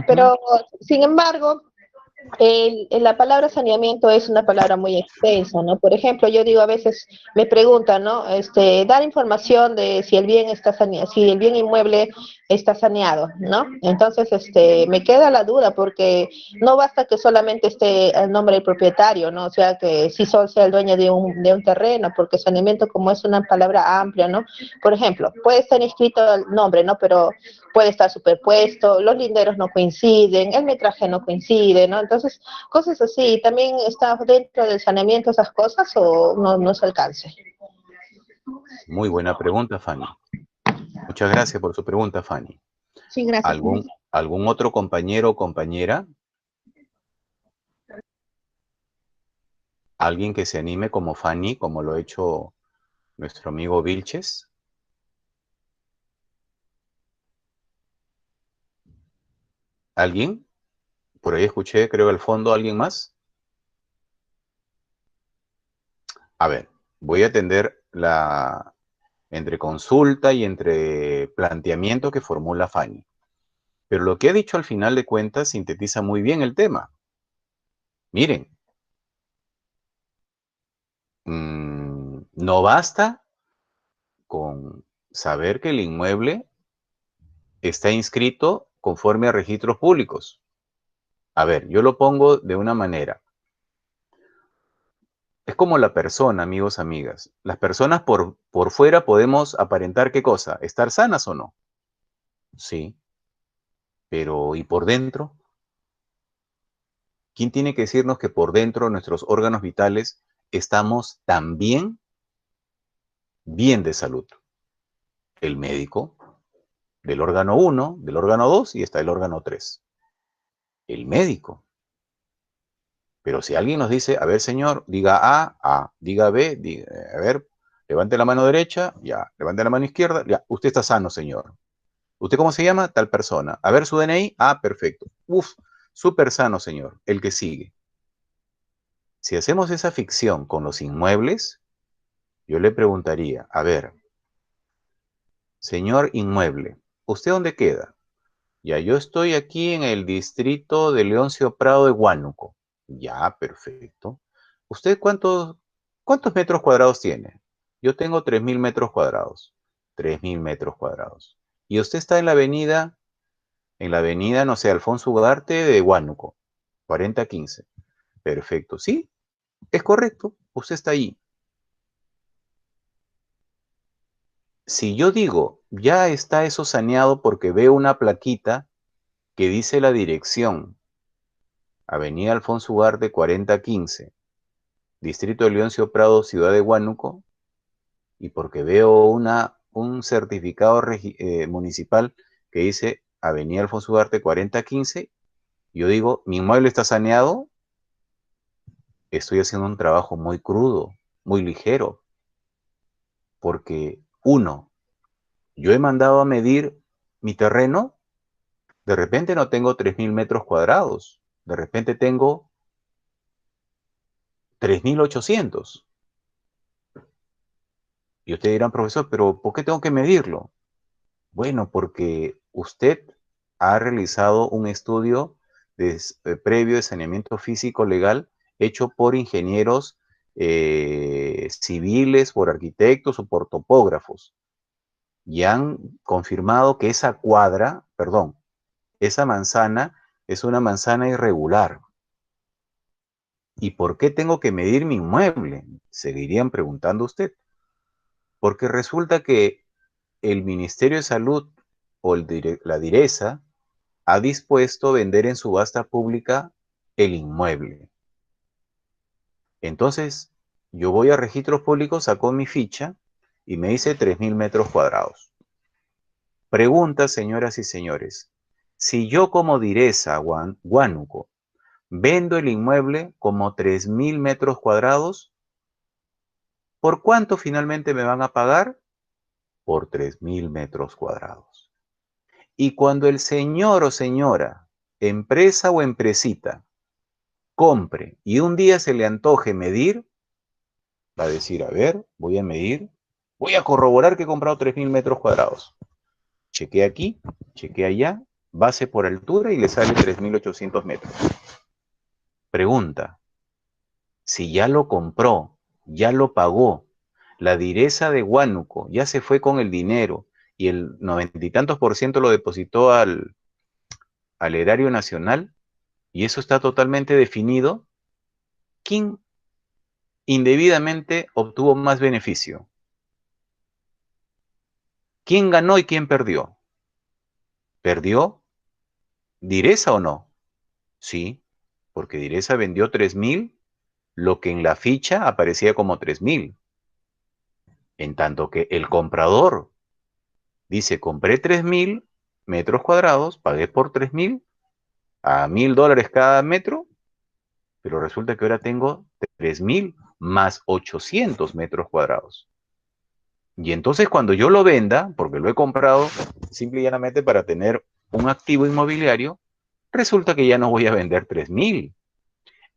Pero, sin embargo, la palabra saneamiento es una palabra muy extensa, ¿no? Por ejemplo, yo digo a veces, me preguntan, ¿no? Dar información de si el bien está saneado, si el bien inmueble está saneado, ¿no? Entonces, me queda la duda porque no basta que solamente esté el nombre del propietario, ¿no? O sea, que si solo sea el dueño de un terreno, porque saneamiento como es una palabra amplia, ¿no? Por ejemplo, puede estar inscrito el nombre, ¿no? Pero puede estar superpuesto, los linderos no coinciden, el metraje no coincide, ¿no? Entonces, cosas así. ¿También está dentro del saneamiento esas cosas o no se alcance?
Muy buena pregunta, Fanny. Muchas gracias por su pregunta, Fanny.
Sí, gracias.
¿Algún otro compañero o compañera? ¿Alguien que se anime como Fanny, como lo ha hecho nuestro amigo Vilches? ¿Alguien? Por ahí escuché, creo, al fondo, ¿alguien más? A ver, voy a atender entre consulta y entre planteamiento que formula Fanny. Pero lo que ha dicho al final de cuentas sintetiza muy bien el tema. Miren, no basta con saber que el inmueble está inscrito conforme a registros públicos. A ver, yo lo pongo de una manera. Es como la persona, amigos, amigas. Las personas por fuera podemos aparentar ¿qué cosa? ¿Estar sanas o no? Sí, pero ¿y por dentro? ¿Quién tiene que decirnos que por dentro nuestros órganos vitales estamos también bien de salud? El médico, del órgano 1, del órgano 2 y hasta el órgano 3. El médico. Pero si alguien nos dice, a ver señor, diga A, diga B, a ver, levante la mano derecha, ya, levante la mano izquierda, ya, usted está sano señor. ¿Usted cómo se llama? Tal persona. A ver su DNI, perfecto. Uf, súper sano señor, el que sigue. Si hacemos esa ficción con los inmuebles, yo le preguntaría, a ver, señor inmueble, ¿usted dónde queda? Ya, yo estoy aquí en el distrito de Leoncio Prado de Huánuco. Ya, perfecto. ¿Usted cuántos metros cuadrados tiene? Yo tengo 3.000 metros cuadrados. 3.000 metros cuadrados. Y usted está en la avenida, no sé, Alfonso Ugarte de Huánuco, 4015. Perfecto. Sí, es correcto. Usted está ahí. Si yo digo, ya está eso saneado porque veo una plaquita que dice la dirección, Avenida Alfonso Ugarte 4015, Distrito de Leoncio Prado, Ciudad de Huánuco, y porque veo un certificado municipal que dice Avenida Alfonso Ugarte 4015, yo digo, mi inmueble está saneado, estoy haciendo un trabajo muy crudo, muy ligero, porque uno, yo he mandado a medir mi terreno, de repente no tengo 3.000 metros cuadrados, de repente tengo 3.800. Y ustedes dirán, profesor, pero ¿por qué tengo que medirlo? Bueno, porque usted ha realizado un estudio previo de saneamiento físico legal hecho por ingenieros civiles, por arquitectos o por topógrafos. Y han confirmado que esa manzana es una manzana irregular. ¿Y por qué tengo que medir mi inmueble? Seguirían preguntando usted. Porque resulta que el Ministerio de Salud o la Direza ha dispuesto vender en subasta pública el inmueble. Entonces, yo voy a registros públicos, saco mi ficha y me dice 3.000 metros cuadrados. Pregunta, señoras y señores, si yo como Direza Huánuco vendo el inmueble como 3.000 metros cuadrados, ¿por cuánto finalmente me van a pagar? Por 3.000 metros cuadrados. Y cuando el señor o señora, empresa o empresita, compre y un día se le antoje medir, va a decir, a ver, voy a medir, voy a corroborar que he comprado 3.000 metros cuadrados. Chequea aquí, chequea allá, base por altura y le sale 3.800 metros. Pregunta, si ya lo compró, ya lo pagó, la Direza de Huánuco ya se fue con el dinero y el 90 y tantos % lo depositó al erario nacional y eso está totalmente definido, ¿quién indebidamente obtuvo más beneficio? ¿Quién ganó y quién perdió? ¿Perdió Direza o no? Sí, porque Direza vendió 3.000, lo que en la ficha aparecía como 3.000. En tanto que el comprador dice, compré 3.000 metros cuadrados, pagué por 3.000 a $1.000 cada metro, pero resulta que ahora tengo 3.000 más 800 metros cuadrados. Y entonces cuando yo lo venda, porque lo he comprado simple y llanamente para tener un activo inmobiliario, resulta que ya no voy a vender 3.000.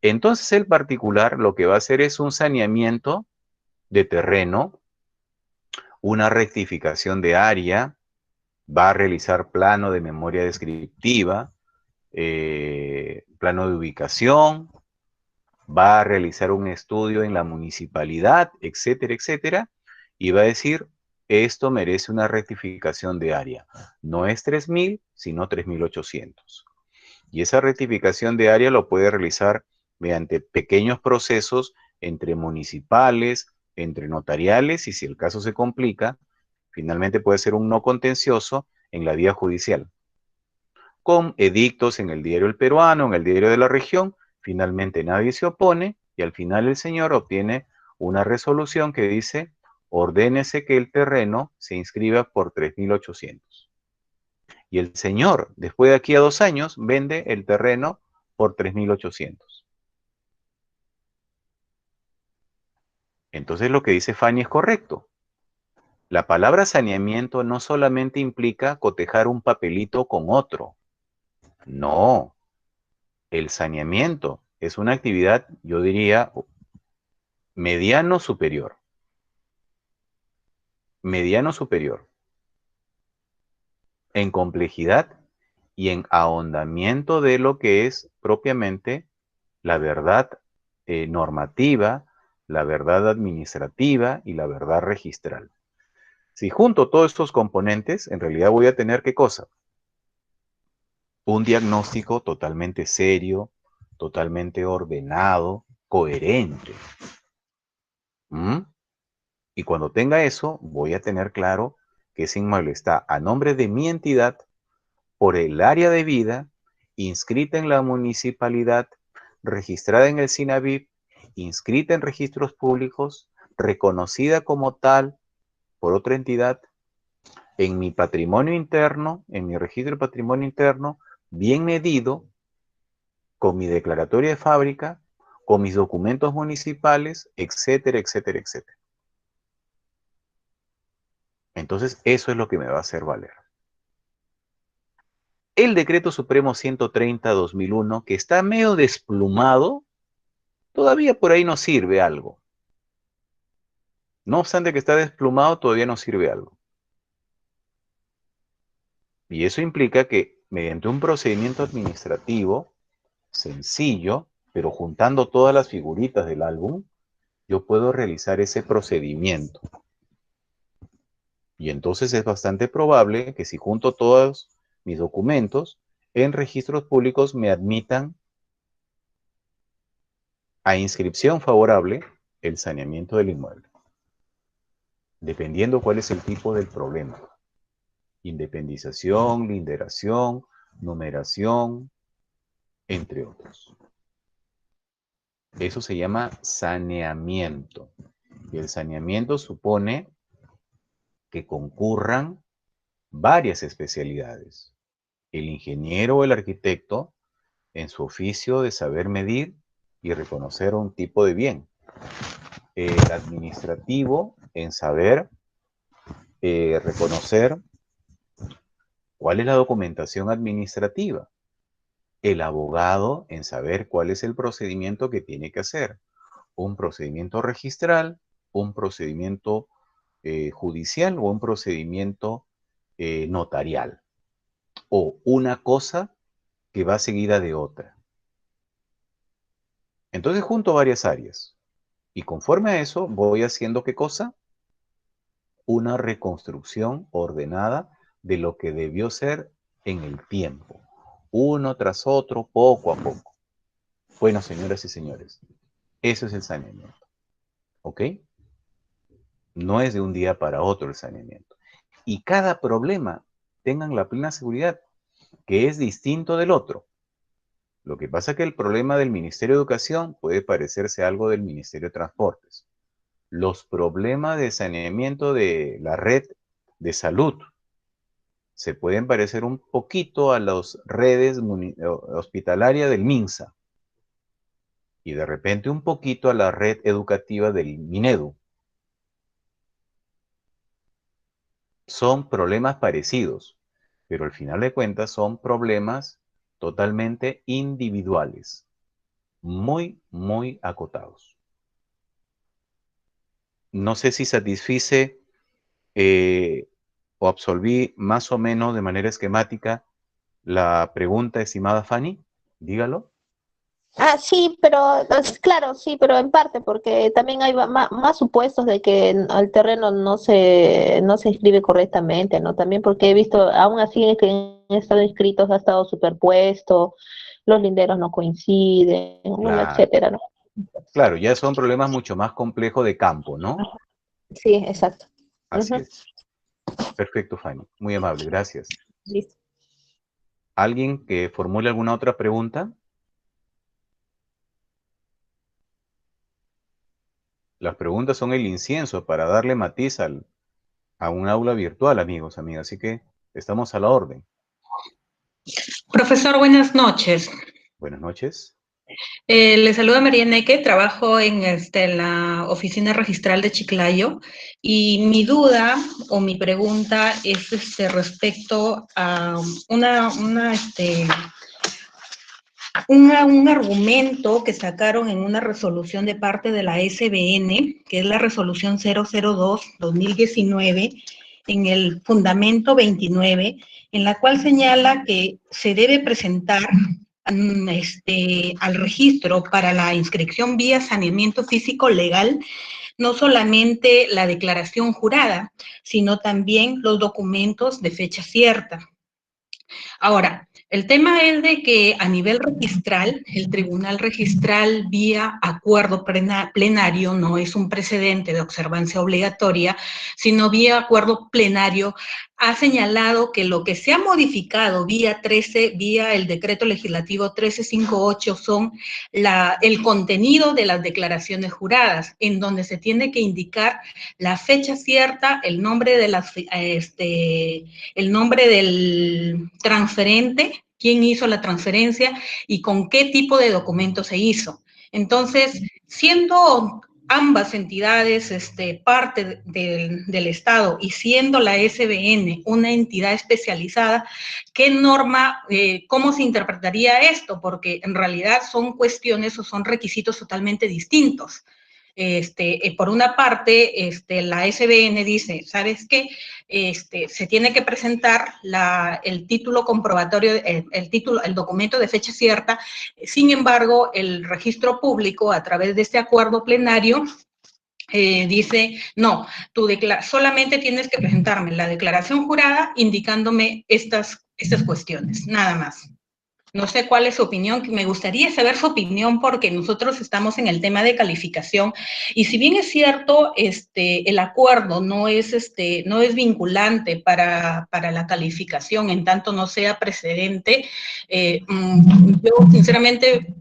Entonces el particular lo que va a hacer es un saneamiento de terreno, una rectificación de área, va a realizar plano de memoria descriptiva, plano de ubicación, va a realizar un estudio en la municipalidad, etcétera, etcétera, y va a decir, esto merece una rectificación de área. No es 3.000, sino 3.800. Y esa rectificación de área lo puede realizar mediante pequeños procesos entre municipales, entre notariales, y si el caso se complica, finalmente puede ser un no contencioso en la vía judicial, con edictos en el diario El Peruano, en el diario de la región. Finalmente nadie se opone y al final el señor obtiene una resolución que dice: ordénese que el terreno se inscriba por 3.800. Y el señor, después de aquí a 2 años, vende el terreno por 3.800. Entonces lo que dice Fanny es correcto. La palabra saneamiento no solamente implica cotejar un papelito con otro. No. El saneamiento es una actividad, yo diría, mediano superior. Mediano superior. En complejidad y en ahondamiento de lo que es propiamente la verdad normativa, la verdad administrativa y la verdad registral. Si junto todos estos componentes, en realidad voy a tener ¿qué cosa? Un diagnóstico totalmente serio, totalmente ordenado, coherente. ¿Mm? Y cuando tenga eso, voy a tener claro que ese inmueble está a nombre de mi entidad, por el área de vida, inscrita en la municipalidad, registrada en el SINAVIP, inscrita en registros públicos, reconocida como tal por otra entidad, en mi patrimonio interno, en mi registro de patrimonio interno, bien medido, con mi declaratoria de fábrica, con mis documentos municipales, etcétera, etcétera, etcétera. Entonces, eso es lo que me va a hacer valer. El Decreto Supremo 130/2001, que está medio desplumado, todavía por ahí nos sirve algo. No obstante que está desplumado, todavía nos sirve algo. Y eso implica que mediante un procedimiento administrativo sencillo, pero juntando todas las figuritas del álbum, yo puedo realizar ese procedimiento. Y entonces es bastante probable que si junto todos mis documentos, en registros públicos me admitan a inscripción favorable el saneamiento del inmueble. Dependiendo cuál es el tipo del problema. Independización, linderación, numeración, entre otros. Eso se llama saneamiento. Y el saneamiento supone que concurran varias especialidades. El ingeniero o el arquitecto en su oficio de saber medir y reconocer un tipo de bien. El administrativo en saber reconocer cuál es la documentación administrativa. El abogado en saber cuál es el procedimiento que tiene que hacer. Un procedimiento registral, un procedimiento judicial o un procedimiento notarial. O una cosa que va seguida de otra. Entonces junto varias áreas. Y conforme a eso voy haciendo ¿qué cosa? Una reconstrucción ordenada de lo que debió ser en el tiempo. Uno tras otro, poco a poco. Bueno, señoras y señores, eso es el saneamiento. ¿Ok? No es de un día para otro el saneamiento. Y cada problema, tengan la plena seguridad, que es distinto del otro. Lo que pasa es que el problema del Ministerio de Educación puede parecerse a algo del Ministerio de Transportes. Los problemas de saneamiento de la red de salud se pueden parecer un poquito a las redes hospitalarias del MINSA y de repente un poquito a la red educativa del MINEDU. Son problemas parecidos, pero al final de cuentas son problemas totalmente individuales, muy, muy acotados. No sé si satisfice o absolví más o menos de manera esquemática la pregunta, estimada Fanny. Dígalo.
Ah, sí, pero claro, sí, pero en parte, porque también hay más supuestos de que el terreno no se inscribe correctamente, ¿no? También porque he visto, aún así es que han estado inscritos, ha estado superpuesto, los linderos no coinciden, bueno,
Claro,
etcétera, ¿no?
claro, ya son problemas mucho más complejos de campo, ¿no?
Sí, exacto.
Así es. Perfecto, Fanny. Muy amable, gracias.
Listo.
¿Alguien que formule alguna otra pregunta? Las preguntas son el incienso para darle matiz a un aula virtual, amigos, amigas. Así que estamos a la orden.
Profesor, buenas noches.
Buenas noches.
Le saluda María Neque, trabajo en la oficina registral de Chiclayo y mi duda o mi pregunta es respecto a un argumento que sacaron en una resolución de parte de la SBN, que es la resolución 002-2019, en el fundamento 29, en la cual señala que se debe presentar al registro para la inscripción vía saneamiento físico legal, no solamente la declaración jurada, sino también los documentos de fecha cierta. Ahora, el tema es de que a nivel registral, el tribunal registral vía acuerdo plenario no es un precedente de observancia obligatoria, sino vía acuerdo plenario ha señalado que lo que se ha modificado vía el decreto legislativo 1358 son el contenido de las declaraciones juradas, en donde se tiene que indicar la fecha cierta, el nombre del transferente, quién hizo la transferencia y con qué tipo de documento se hizo. Entonces, siendo ambas entidades parte del Estado y siendo la SBN una entidad especializada, ¿qué norma, cómo se interpretaría esto? Porque en realidad son cuestiones o son requisitos totalmente distintos. Por una parte, la SBN dice, ¿sabes qué? Se tiene que presentar el título comprobatorio, el documento de fecha cierta. Sin embargo, el registro público, a través de este acuerdo plenario, dice, no, solamente tienes que presentarme la declaración jurada indicándome estas cuestiones, nada más. No sé cuál es su opinión, me gustaría saber su opinión porque nosotros estamos en el tema de calificación y si bien es cierto, el acuerdo no es vinculante para la calificación, en tanto no sea precedente, yo sinceramente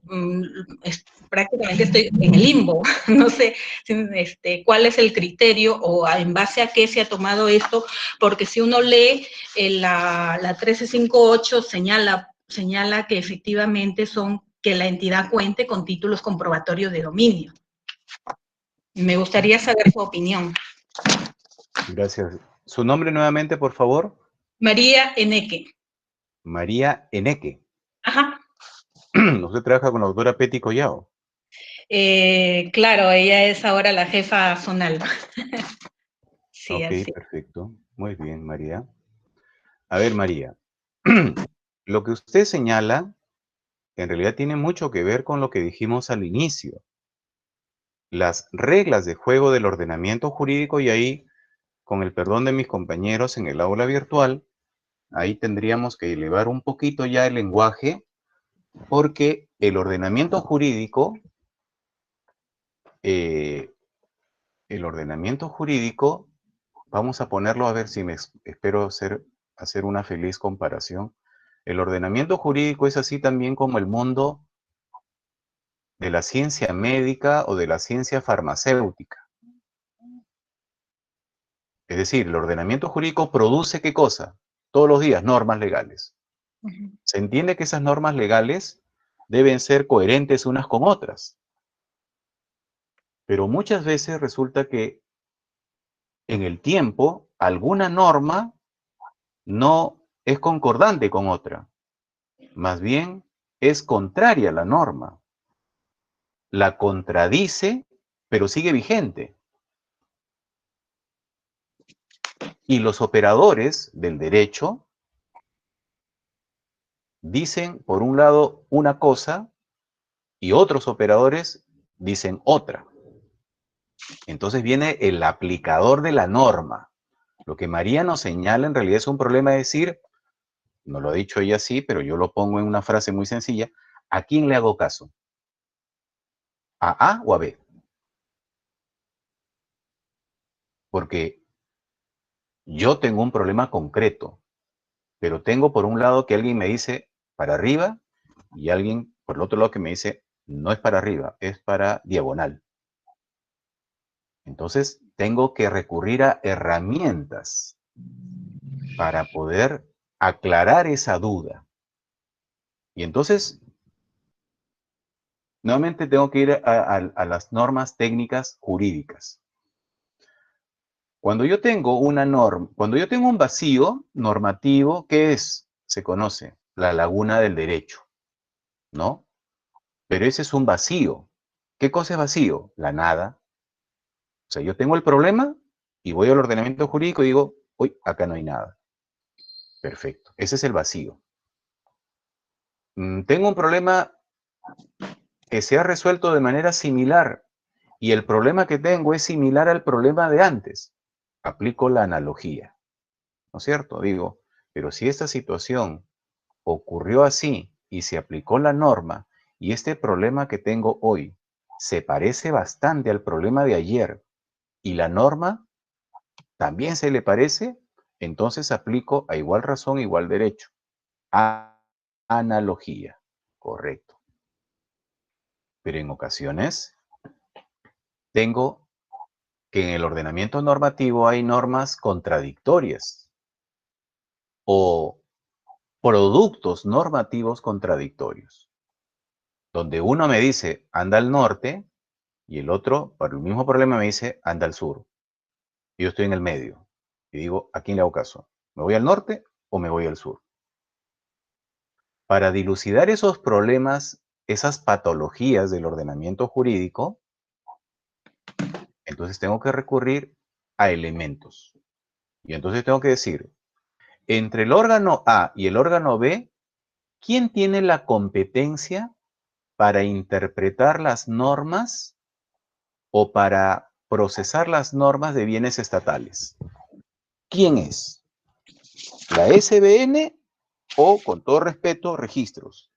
prácticamente estoy en el limbo, no sé cuál es el criterio o en base a qué se ha tomado esto, porque si uno lee la 1358 señala que efectivamente que la entidad cuente con títulos comprobatorios de dominio. Me gustaría saber su opinión.
Gracias. ¿Su nombre nuevamente, por favor?
María Eneque.
María Eneque.
Ajá.
¿Usted trabaja con la doctora Peti Collao?
Claro, ella es ahora la jefa zonal. Sí,
Ok,
así.
perfecto. Muy bien, María. A ver, María. Lo que usted señala en realidad tiene mucho que ver con lo que dijimos al inicio. Las reglas de juego del ordenamiento jurídico, y ahí, con el perdón de mis compañeros en el aula virtual, ahí tendríamos que elevar un poquito ya el lenguaje, porque el ordenamiento jurídico, vamos a ponerlo a ver si espero hacer una feliz comparación. El ordenamiento jurídico es así también como el mundo de la ciencia médica o de la ciencia farmacéutica. Es decir, el ordenamiento jurídico produce ¿qué cosa? Todos los días normas legales. Se entiende que esas normas legales deben ser coherentes unas con otras. Pero muchas veces resulta que en el tiempo alguna norma no es concordante con otra. Más bien es contraria a la norma. La contradice, pero sigue vigente. Y los operadores del derecho dicen, por un lado, una cosa y otros operadores dicen otra. Entonces viene el aplicador de la norma. Lo que María nos señala en realidad es un problema de decir, no lo ha dicho ella así, pero yo lo pongo en una frase muy sencilla, ¿a quién le hago caso? ¿A A o a B? Porque yo tengo un problema concreto, pero tengo por un lado que alguien me dice para arriba y alguien por el otro lado que me dice no es para arriba, es para diagonal. Entonces tengo que recurrir a herramientas para poder aclarar esa duda. Y entonces, nuevamente tengo que ir a las normas técnicas jurídicas. Cuando yo tengo una norma, cuando yo tengo un vacío normativo, ¿qué es? Se conoce la laguna del derecho, ¿no? Pero ese es un vacío. ¿Qué cosa es vacío? La nada. O sea, yo tengo el problema y voy al ordenamiento jurídico y digo, uy, acá no hay nada. Perfecto. Ese es el vacío. Tengo un problema que se ha resuelto de manera similar y el problema que tengo es similar al problema de antes. Aplico la analogía, ¿no es cierto? Digo, pero si esta situación ocurrió así y se aplicó la norma y este problema que tengo hoy se parece bastante al problema de ayer y la norma también se le parece, entonces aplico a igual razón, igual derecho. Analogía, correcto. Pero en ocasiones tengo que en el ordenamiento normativo hay normas contradictorias o productos normativos contradictorios, donde uno me dice anda al norte y el otro, por el mismo problema, me dice anda al sur. Y yo estoy en el medio y digo, ¿a quién le hago caso? ¿Me voy al norte o me voy al sur? Para dilucidar esos problemas, esas patologías del ordenamiento jurídico, entonces tengo que recurrir a elementos. Y entonces tengo que decir, entre el órgano A y el órgano B, ¿quién tiene la competencia para interpretar las normas o para procesar las normas de bienes estatales? ¿Quién es? ¿La SBN o, con todo respeto, registros?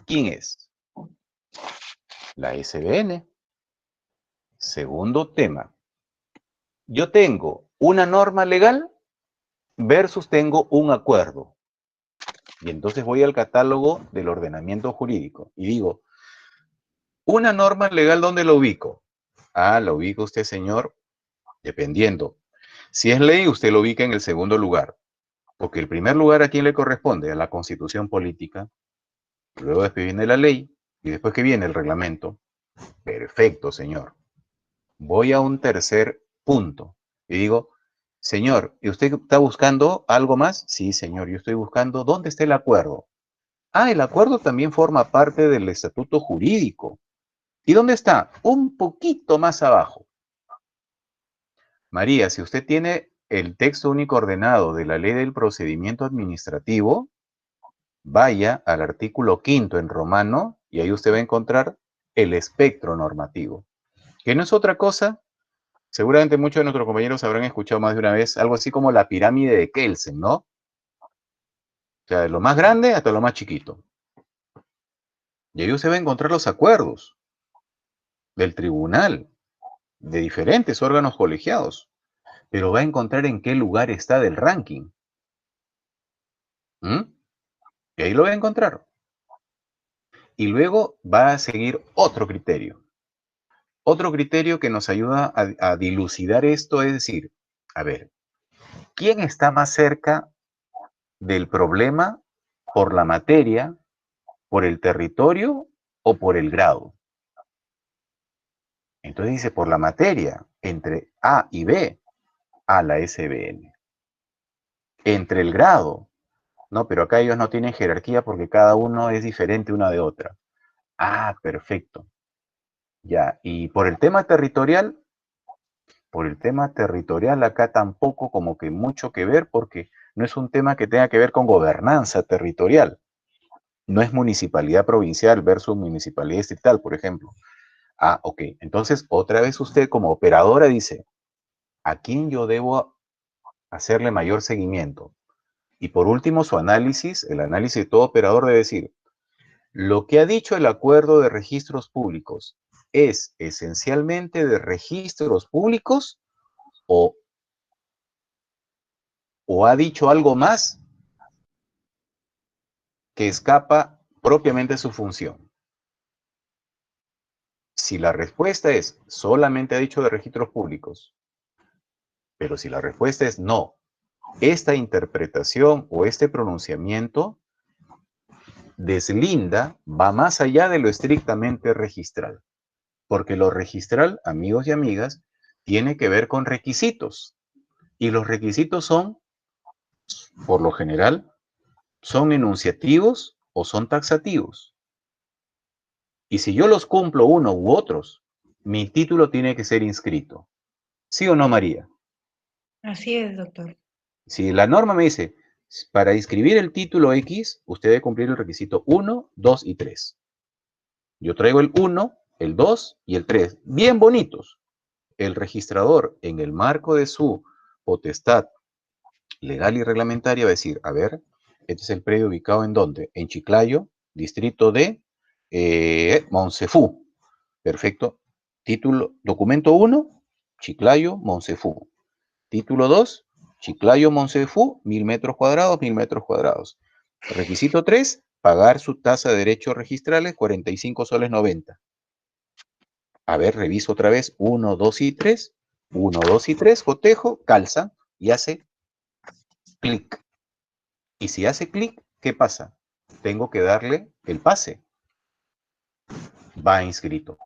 ¿Quién es? La SBN. Segundo tema. Yo tengo una norma legal versus tengo un acuerdo. Y entonces voy al catálogo del ordenamiento jurídico y digo, una norma legal, ¿dónde la ubico? Ah, la ubica usted, señor, dependiendo. Si es ley, usted lo ubica en el segundo lugar. Porque el primer lugar, ¿a quién le corresponde? A la Constitución política. Luego después viene la ley y después que viene el reglamento. Perfecto, señor. Voy a un tercer punto y digo, señor, ¿y usted está buscando algo más? Sí, señor, yo estoy buscando, ¿dónde está el acuerdo? Ah, el acuerdo también forma parte del estatuto jurídico. ¿Y dónde está? Un poquito más abajo. María, si usted tiene el texto único ordenado de la ley del procedimiento administrativo, vaya al artículo 5º en romano y ahí usted va a encontrar el espectro normativo, que no es otra cosa. Seguramente muchos de nuestros compañeros habrán escuchado más de una vez algo así como la pirámide de Kelsen, ¿no? O sea, de lo más grande hasta lo más chiquito. Y ahí usted va a encontrar los acuerdos del tribunal, de diferentes órganos colegiados, pero va a encontrar en qué lugar está del ranking. Y ahí lo va a encontrar. Y luego va a seguir otro criterio. Otro criterio que nos ayuda a dilucidar esto es decir, a ver, ¿quién está más cerca del problema por la materia, por el territorio o por el grado? Entonces dice, por la materia, entre A y B, a la SBN. Entre el grado, no, pero acá ellos no tienen jerarquía porque cada uno es diferente una de otra. Ah, perfecto. Ya, y por el tema territorial acá tampoco como que mucho que ver porque no es un tema que tenga que ver con gobernanza territorial. No es municipalidad provincial versus municipalidad distrital, por ejemplo. Ah, ok. Entonces, otra vez usted como operadora dice, ¿a quién yo debo hacerle mayor seguimiento? Y por último, su análisis, el análisis de todo operador debe decir, lo que ha dicho el acuerdo de registros públicos es esencialmente de registros públicos o o ha dicho algo más que escapa propiamente a su función? Si la respuesta es solamente ha dicho de registros públicos, pero si la respuesta es no, esta interpretación o este pronunciamiento deslinda, va más allá de lo estrictamente registral. Porque lo registral, amigos y amigas, tiene que ver con requisitos. Y los requisitos son, por lo general, son enunciativos o son taxativos. Y si yo los cumplo uno u otros, mi título tiene que ser inscrito. ¿Sí o no, María?
Así es, doctor.
Si la norma me dice, para inscribir el título X, usted debe cumplir el requisito 1, 2 y 3. Yo traigo el 1, el 2 y el 3, bien bonitos. El registrador, en el marco de su potestad legal y reglamentaria, va a decir, a ver, este es el predio ubicado ¿en dónde? En Chiclayo, distrito de Moncefú. Perfecto. Título, documento 1, Chiclayo, Moncefú. Título 2, Chiclayo, Moncefú, 1000 metros cuadrados, 1000 metros cuadrados. Requisito 3, pagar su tasa de derechos registrales, 45 soles 90. A ver, reviso otra vez, 1, 2 y 3. 1, 2 y 3, cotejo, calza y hace clic. Y si hace clic, ¿qué pasa? Tengo que darle el pase. Va inscrito.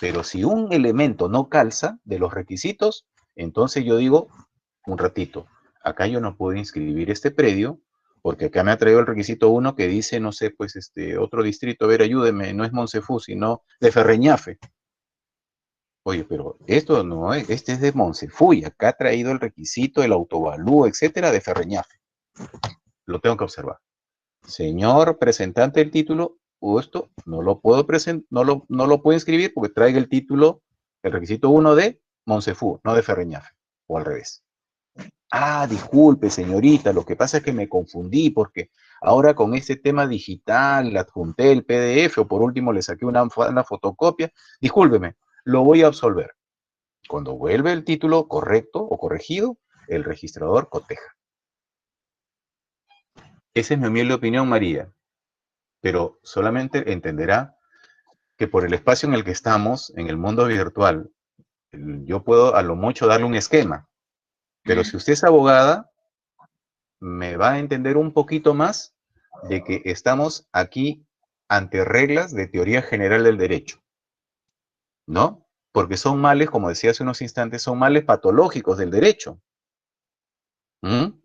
Pero si un elemento no calza de los requisitos, entonces yo digo, un ratito, acá yo no puedo inscribir este predio, porque acá me ha traído el requisito 1 que dice, no sé, pues otro distrito, a ver, ayúdeme, no es Moncefú, sino de Ferreñafe. Oye, pero esto no es, este es de Moncefú y acá ha traído el requisito, el autovalúo, etcétera, de Ferreñafe. Lo tengo que observar. Señor presentante del título, esto no lo puedo no lo puedo inscribir porque traiga el título, el requisito 1 de Moncefú, no de Ferreñafe, o al revés. Ah, disculpe, señorita, lo que pasa es que me confundí porque ahora con este tema digital, le adjunté el PDF o por último le saqué una fotocopia. Discúlpeme, lo voy a absolver. Cuando vuelve el título correcto o corregido, el registrador coteja. Esa es mi humilde opinión, María, pero solamente entenderá que por el espacio en el que estamos, en el mundo virtual, yo puedo a lo mucho darle un esquema, pero si usted es abogada, me va a entender un poquito más de que estamos aquí ante reglas de teoría general del derecho, ¿no? Porque son males, como decía hace unos instantes, son males patológicos del derecho. ¿Mm?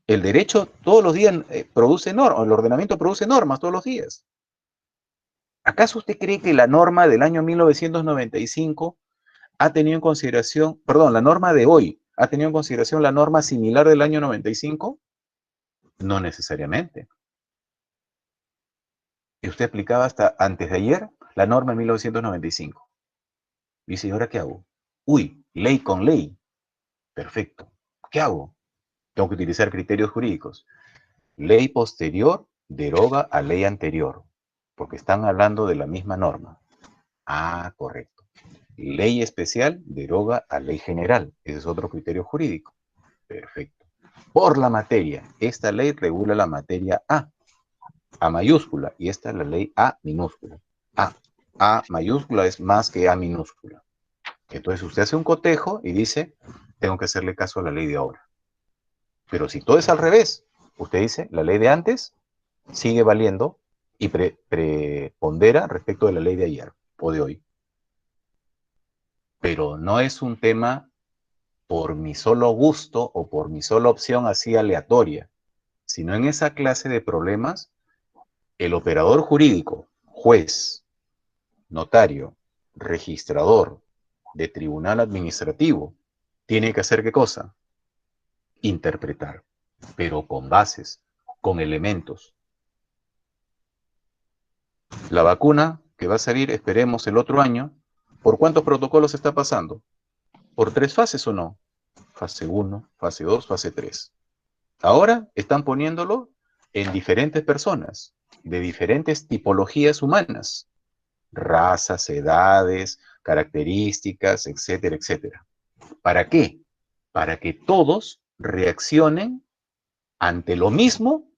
El derecho todos los días produce normas, el ordenamiento produce normas todos los días. ¿Acaso usted cree que la norma del año 1995 ha tenido en consideración, perdón, la norma de hoy, ha tenido en consideración la norma similar del año 95? No necesariamente. Y usted aplicaba hasta antes de ayer la norma de 1995. Dice, ¿y ahora qué hago? Uy, ley con ley. Perfecto. ¿Qué hago? Tengo que utilizar criterios jurídicos. Ley posterior deroga a ley anterior, porque están hablando de la misma norma. Ah, correcto. Ley especial deroga a ley general. Ese es otro criterio jurídico. Perfecto. Por la materia. Esta ley regula la materia A mayúscula, y esta es la ley A minúscula. A mayúscula es más que A minúscula. Entonces usted hace un cotejo y dice, tengo que hacerle caso a la ley de ahora. Pero si todo es al revés, usted dice, la ley de antes sigue valiendo y prepondera respecto de la ley de ayer o de hoy. Pero no es un tema por mi solo gusto o por mi sola opción así aleatoria, sino en esa clase de problemas, el operador jurídico, juez, notario, registrador de tribunal administrativo, tiene que hacer ¿qué cosa? Interpretar, pero con bases, con elementos. La vacuna que va a salir, esperemos, el otro año, ¿por cuántos protocolos está pasando? ¿Por 3 fases o no? Fase 1, fase 2, fase 3. Ahora están poniéndolo en diferentes personas, de diferentes tipologías humanas, razas, edades, características, etcétera, etcétera. ¿Para qué? Para que todos reaccionen ante lo mismo,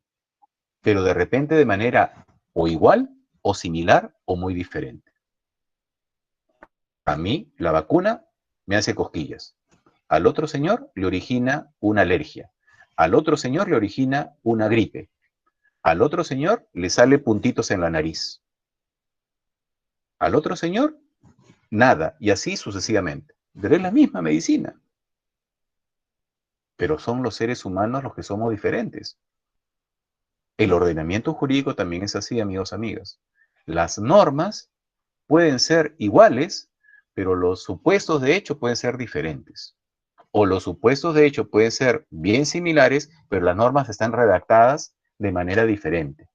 pero de repente de manera o igual, o similar, o muy diferente. A mí, la vacuna me hace cosquillas. Al otro señor le origina una alergia. Al otro señor le origina una gripe. Al otro señor le sale puntitos en la nariz. Al otro señor, nada. Y así sucesivamente. Pero es la misma medicina. Pero son los seres humanos los que somos diferentes. El ordenamiento jurídico también es así, amigos, amigas. Las normas pueden ser iguales, pero los supuestos de hecho pueden ser diferentes. O los supuestos de hecho pueden ser bien similares, pero las normas están redactadas de manera diferente.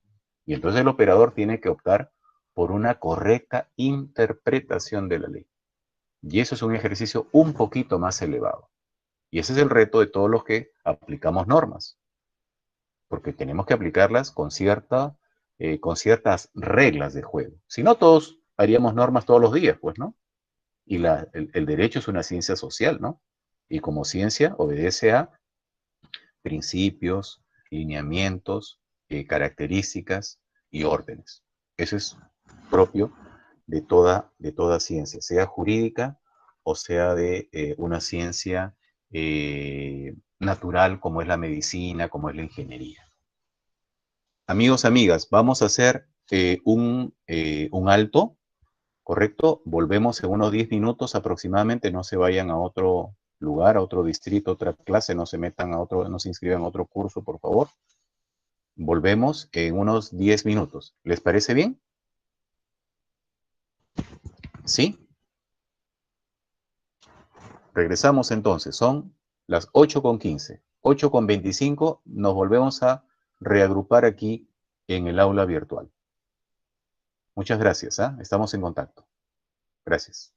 Y entonces el operador tiene que optar por una correcta interpretación de la ley. Y eso es un ejercicio un poquito más elevado. Y ese es el reto de todos los que aplicamos normas. Porque tenemos que aplicarlas con ciertas reglas de juego. Si no, todos haríamos normas todos los días, pues, ¿no? Y el derecho es una ciencia social, ¿no? Y como ciencia obedece a principios, lineamientos, características y órdenes. Eso es propio de toda ciencia, sea jurídica o sea de una ciencia natural como es la medicina, como es la ingeniería. Amigos, amigas, vamos a hacer un alto, ¿correcto? Volvemos en unos 10 minutos aproximadamente, no se vayan a otro lugar, a otro distrito, a otra clase, no se metan a otro, no se inscriban a otro curso, por favor. Volvemos en unos 10 minutos. ¿Les parece bien? ¿Sí? Regresamos entonces, son las 8:15. 8:25 nos volvemos a reagrupar aquí en el aula virtual. Muchas gracias, ¿ah? Estamos en contacto. Gracias.